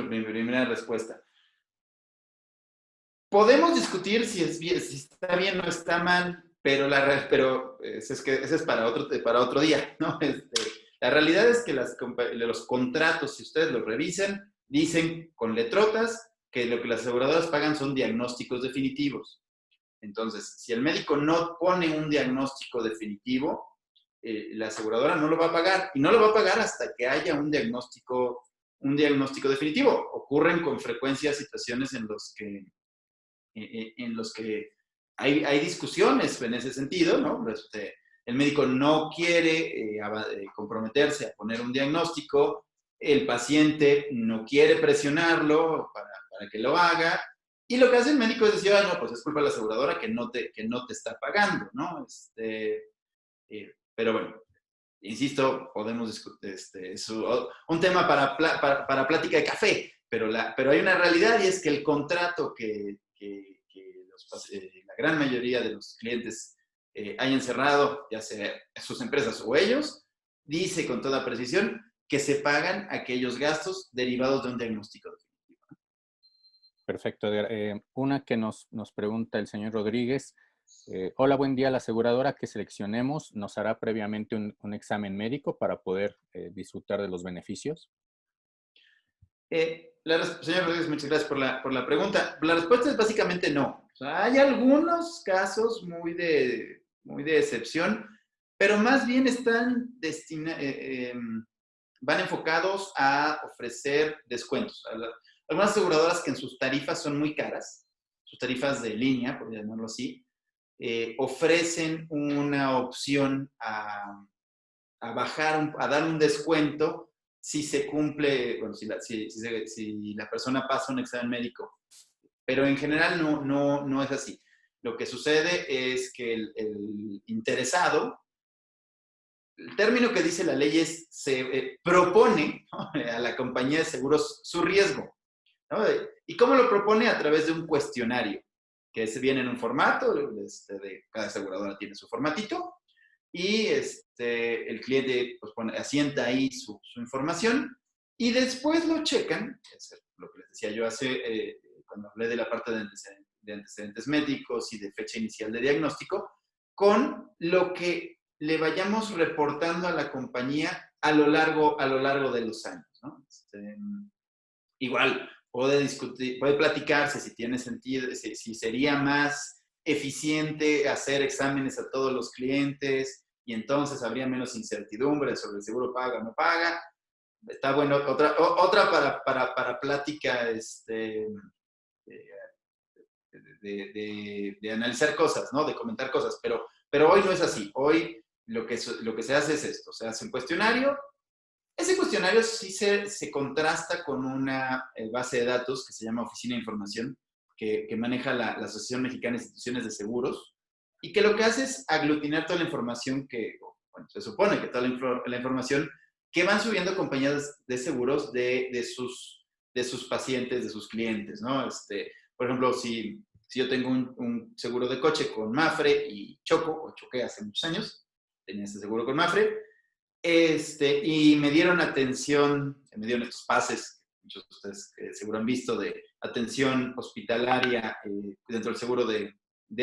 mi primera respuesta. Podemos discutir si está bien o está mal, pero ese es para otro día, ¿no? La realidad es que los contratos, si ustedes los revisan, dicen con letrotas que lo que las aseguradoras pagan son diagnósticos definitivos. Entonces, si el médico no pone un diagnóstico definitivo, la aseguradora no lo va a pagar. Y no lo va a pagar hasta que haya un diagnóstico un diagnóstico definitivo. Ocurren con frecuencia situaciones en los que hay discusiones en ese sentido, ¿no? El médico no quiere comprometerse a poner un diagnóstico, el paciente no quiere presionarlo para que lo haga, y lo que hace el médico es decir, no, pues es culpa de la aseguradora que no te está pagando, ¿no? Pero bueno, insisto, podemos discutir, es un tema para plática de café, pero hay una realidad, y es que el contrato que la gran mayoría de los clientes hayan cerrado, ya sea sus empresas o ellos, dice con toda precisión que se pagan aquellos gastos derivados de un diagnóstico definitivo. Perfecto. Una que nos pregunta el señor Rodríguez. Hola, buen día. La aseguradora que seleccionemos nos hará previamente un examen médico para poder disfrutar de los beneficios. Señor Rodríguez, muchas gracias por la pregunta. La respuesta es básicamente no. O sea, hay algunos casos muy de excepción, pero más bien van enfocados a ofrecer descuentos. Algunas aseguradoras que en sus tarifas son muy caras, sus tarifas de línea, por llamarlo así, ofrecen una opción a bajar, a dar un descuento si se cumple, bueno, si la persona pasa un examen médico. Pero en general no es así. Lo que sucede es que el interesado, el término que dice la ley es, se propone, ¿no?, a la compañía de seguros su riesgo, ¿no? ¿Y cómo lo propone? A través de un cuestionario, que viene en un formato, cada aseguradora tiene su formatito, y el cliente pues, asienta ahí su información, y después lo checan, es lo que les decía yo cuando hablé de la parte de antecedentes médicos y de fecha inicial de diagnóstico, con lo que le vayamos reportando a la compañía a lo largo de los años, ¿no? Igual, puede platicarse si tiene sentido, si sería más eficiente hacer exámenes a todos los clientes y entonces habría menos incertidumbre sobre el seguro paga o no paga. Está bueno, otra para plática de analizar cosas, ¿no? De comentar cosas, pero hoy no es así. Hoy lo que se hace es esto, se hace un cuestionario. Ese cuestionario sí se contrasta con una base de datos que se llama Oficina de Información, que maneja la Asociación Mexicana de Instituciones de Seguros, y que lo que hace es aglutinar toda la información se supone que toda la información que van subiendo compañías de seguros de sus pacientes, de sus clientes, ¿no? Por ejemplo, si yo tengo un seguro de coche con Mapfre y choqué hace muchos años, tenía este seguro con Mapfre, y me dieron estos pases, muchos de ustedes seguro han visto, de atención hospitalaria dentro del seguro de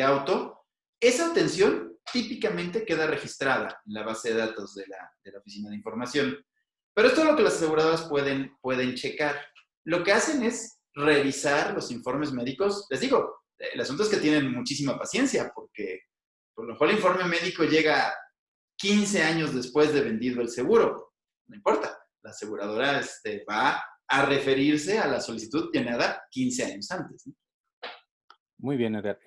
auto. Esa atención típicamente queda registrada en la base de datos de la Oficina de Información. Pero esto es lo que las aseguradoras pueden checar. Lo que hacen es revisar los informes médicos. Les digo, el asunto es que tienen muchísima paciencia, porque por lo cual el informe médico llega 15 años después de vendido el seguro. No importa, la aseguradora va a referirse a la solicitud llenada 15 años antes, ¿no? Muy bien, Edgar.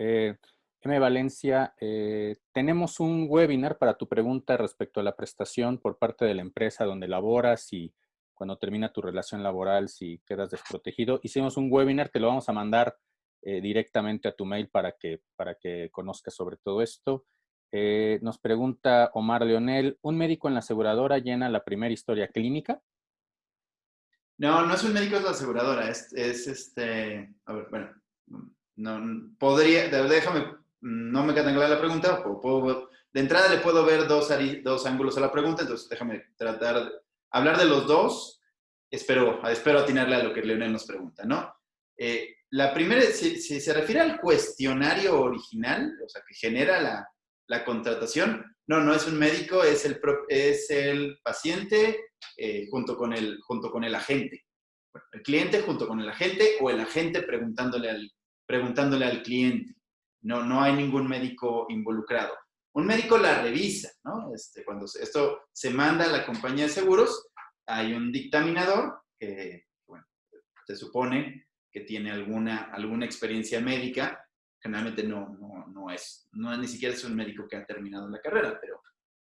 M. Valencia, tenemos un webinar para tu pregunta respecto a la prestación por parte de la empresa donde laboras y cuando termina tu relación laboral, si quedas desprotegido. Hicimos un webinar, te lo vamos a mandar directamente a tu mail para que conozcas sobre todo esto. Nos pregunta Omar Leonel, ¿un médico en la aseguradora llena la primera historia clínica? No es un médico, es la aseguradora. A ver, bueno, no podría, déjame, no me queda tan clara la pregunta. De entrada le puedo ver dos ángulos a la pregunta, entonces déjame tratar de hablar de los dos. Espero atinarle a lo que Leonel nos pregunta, ¿no? La primera, si se refiere al cuestionario original, o sea, que genera la contratación, no es un médico, es el paciente junto con el agente. Bueno, el cliente junto con el agente, o el agente preguntándole al cliente. No hay ningún médico involucrado. Un médico la revisa, ¿no? Cuando esto se manda a la compañía de seguros, hay un dictaminador bueno, se supone que tiene alguna experiencia médica. Generalmente no es ni siquiera es un médico que ha terminado la carrera,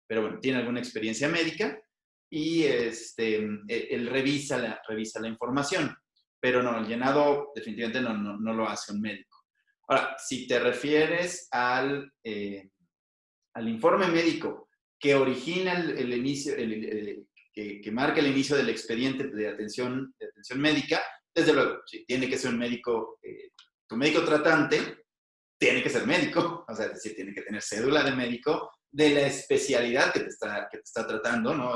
pero bueno, tiene alguna experiencia médica y él revisa la información. Pero no, el llenado definitivamente no lo hace un médico. Ahora, si te refieres al informe médico que origina el inicio, que marca el inicio del expediente de atención médica, desde luego, sí, tiene que ser un médico, tu médico tratante tiene que ser médico, o sea, es decir, tiene que tener cédula de médico de la especialidad que te está tratando, ¿no?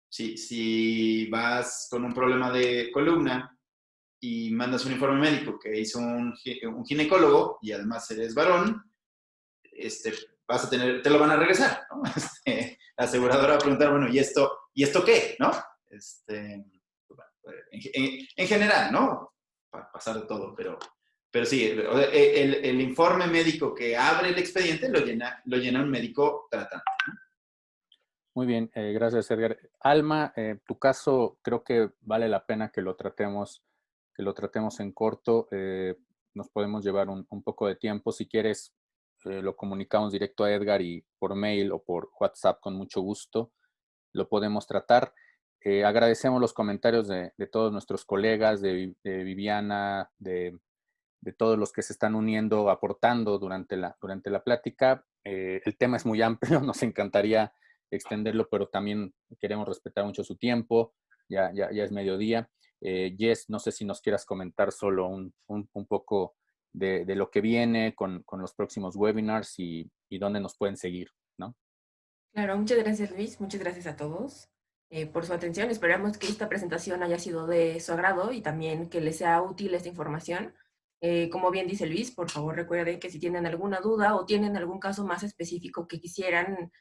Si vas con un problema de columna y mandas un informe médico que hizo un ginecólogo y además eres varón, te lo van a regresar, ¿no? La aseguradora va a preguntar, bueno, ¿y esto qué? ¿No? En general, ¿no? Para pasar de todo, pero sí, el informe médico que abre el expediente lo llena un médico tratante, ¿no? Muy bien, gracias, Edgar. Alma, tu caso creo que vale la pena que lo tratemos en corto. Nos podemos llevar un poco de tiempo. Si quieres, lo comunicamos directo a Edgar y por mail o por WhatsApp con mucho gusto lo podemos tratar. Agradecemos los comentarios de todos nuestros colegas, de Viviana, de todos los que se están uniendo, aportando durante la plática. El tema es muy amplio, nos encantaría extenderlo, pero también queremos respetar mucho su tiempo. Ya es mediodía. Jess, no sé si nos quieras comentar solo un poco de lo que viene con los próximos webinars y dónde nos pueden seguir, ¿no? Claro, muchas gracias, Luis. Muchas gracias a todos por su atención. Esperamos que esta presentación haya sido de su agrado y también que les sea útil esta información. Como bien dice Luis, por favor recuerden que si tienen alguna duda o tienen algún caso más específico que quisieran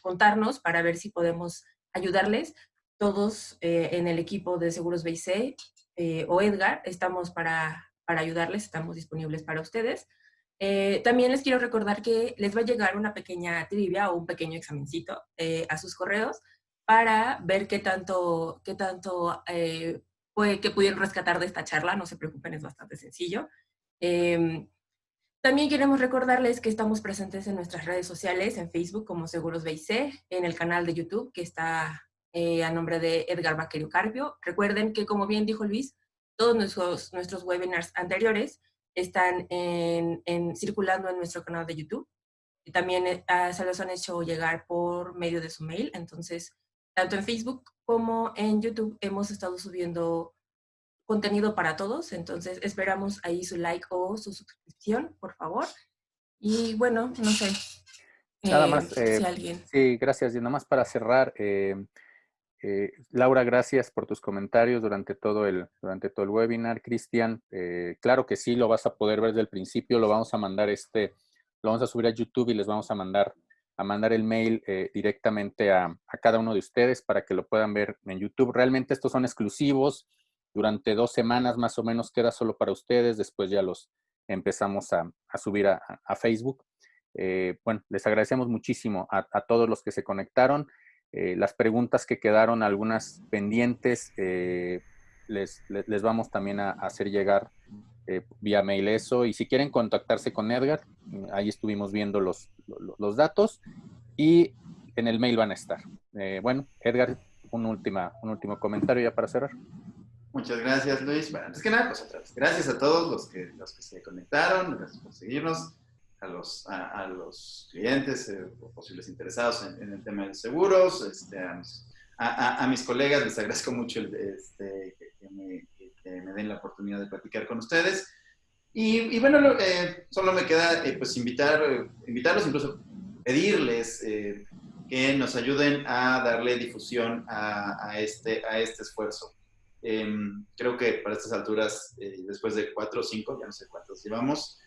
contarnos para ver si podemos ayudarles, todos en el equipo de Seguros BIC o Edgar estamos para ayudarles, estamos disponibles para ustedes. También les quiero recordar que les va a llegar una pequeña trivia o un pequeño examencito a sus correos para ver qué tanto que pudieron rescatar de esta charla. No se preocupen, es bastante sencillo. También queremos recordarles que estamos presentes en nuestras redes sociales, en Facebook como Seguros BIC, en el canal de YouTube que está a nombre de Edgar Vaquerio Carpio. Recuerden que, como bien dijo Luis, todos nuestros webinars anteriores están circulando en nuestro canal de YouTube. Y también se los han hecho llegar por medio de su mail. Entonces, tanto en Facebook como en YouTube hemos estado subiendo contenido para todos. Entonces, esperamos ahí su like o su suscripción, por favor. Y bueno, no sé. Nada más, si alguien... Sí, gracias. Y nada más para cerrar, Laura, gracias por tus comentarios durante todo el webinar. Cristian, claro que sí, lo vas a poder ver desde el principio. Lo vamos a mandar lo vamos a subir a YouTube y les vamos a mandar el mail directamente a cada uno de ustedes para que lo puedan ver en YouTube. Realmente estos son exclusivos. Durante 2 semanas más o menos queda solo para ustedes. Después ya los empezamos a subir a Facebook. Bueno, les agradecemos muchísimo a todos los que se conectaron. Las preguntas que quedaron, algunas pendientes, les vamos también a hacer llegar vía mail eso. Y si quieren contactarse con Edgar, ahí estuvimos viendo los datos y en el mail van a estar. Bueno, Edgar, un último comentario ya para cerrar. Muchas gracias, Luis. Bueno, antes que nada, pues otra vez, gracias a todos los que se conectaron, gracias por seguirnos, a los clientes o posibles interesados en el tema de seguros, a mis colegas les agradezco mucho que me den la oportunidad de platicar con ustedes. Y bueno, solo me queda pues invitarlos, incluso pedirles que nos ayuden a darle difusión a este esfuerzo. Creo que para estas alturas, después de 4 o 5, ya no sé cuántos llevamos,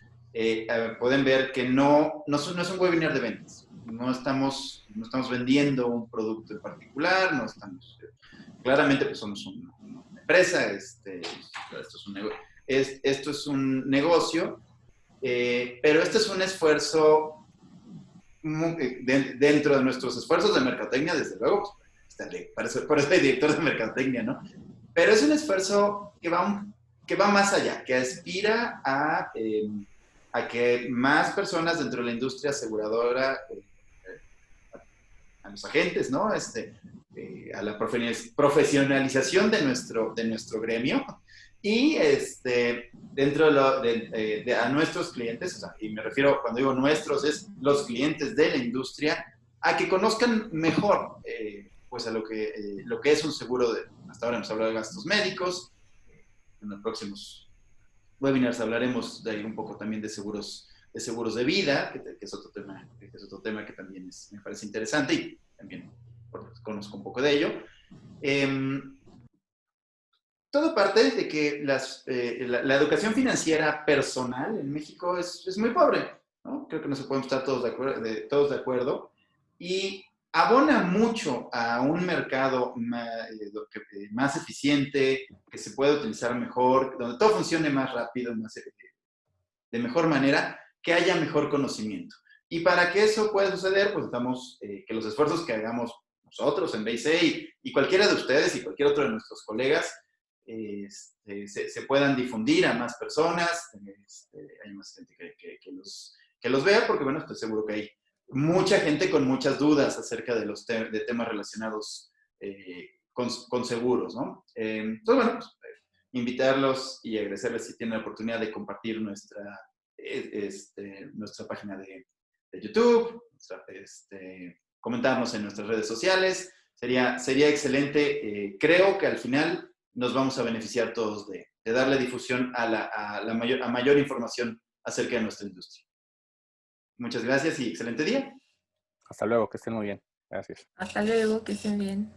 pueden ver que no es un webinar de ventas. No estamos vendiendo un producto en particular, no estamos... claramente pues somos una empresa, esto es un negocio, pero este es un esfuerzo dentro de nuestros esfuerzos de mercadotecnia, desde luego, pues, por eso soy director de mercadotecnia, ¿no? Pero es un esfuerzo que va más allá, que aspira a que más personas dentro de la industria aseguradora, a los agentes, ¿no? A la profesionalización de nuestro gremio y dentro de a nuestros clientes, o sea, y me refiero, cuando digo nuestros, es los clientes de la industria, a que conozcan mejor pues a lo que es un seguro. Hasta ahora hemos hablado de gastos médicos, en los próximos webinars hablaremos de ahí un poco también de seguros de vida, que es otro tema que también me parece interesante y también conozco un poco de ello. Todo parte de que la educación financiera personal en México es muy pobre, ¿no? Creo que no se podemos estar todos de acuerdo. Y abona mucho a un mercado más eficiente, que se puede utilizar mejor, donde todo funcione más rápido, de mejor manera, que haya mejor conocimiento. Y para que eso pueda suceder, pues necesitamos que los esfuerzos que hagamos nosotros en BIC y cualquiera de ustedes y cualquier otro de nuestros colegas se puedan difundir a más personas, hay más gente que los vea, porque bueno, estoy seguro que hay mucha gente con muchas dudas acerca de temas relacionados con seguros, ¿no? Entonces, bueno, pues, invitarlos y agradecerles si tienen la oportunidad de compartir nuestra página de YouTube, comentarnos en nuestras redes sociales. Sería excelente. Creo que al final nos vamos a beneficiar todos de darle difusión a mayor información acerca de nuestra industria. Muchas gracias y excelente día. Hasta luego, que estén muy bien. Gracias. Hasta luego, que estén bien.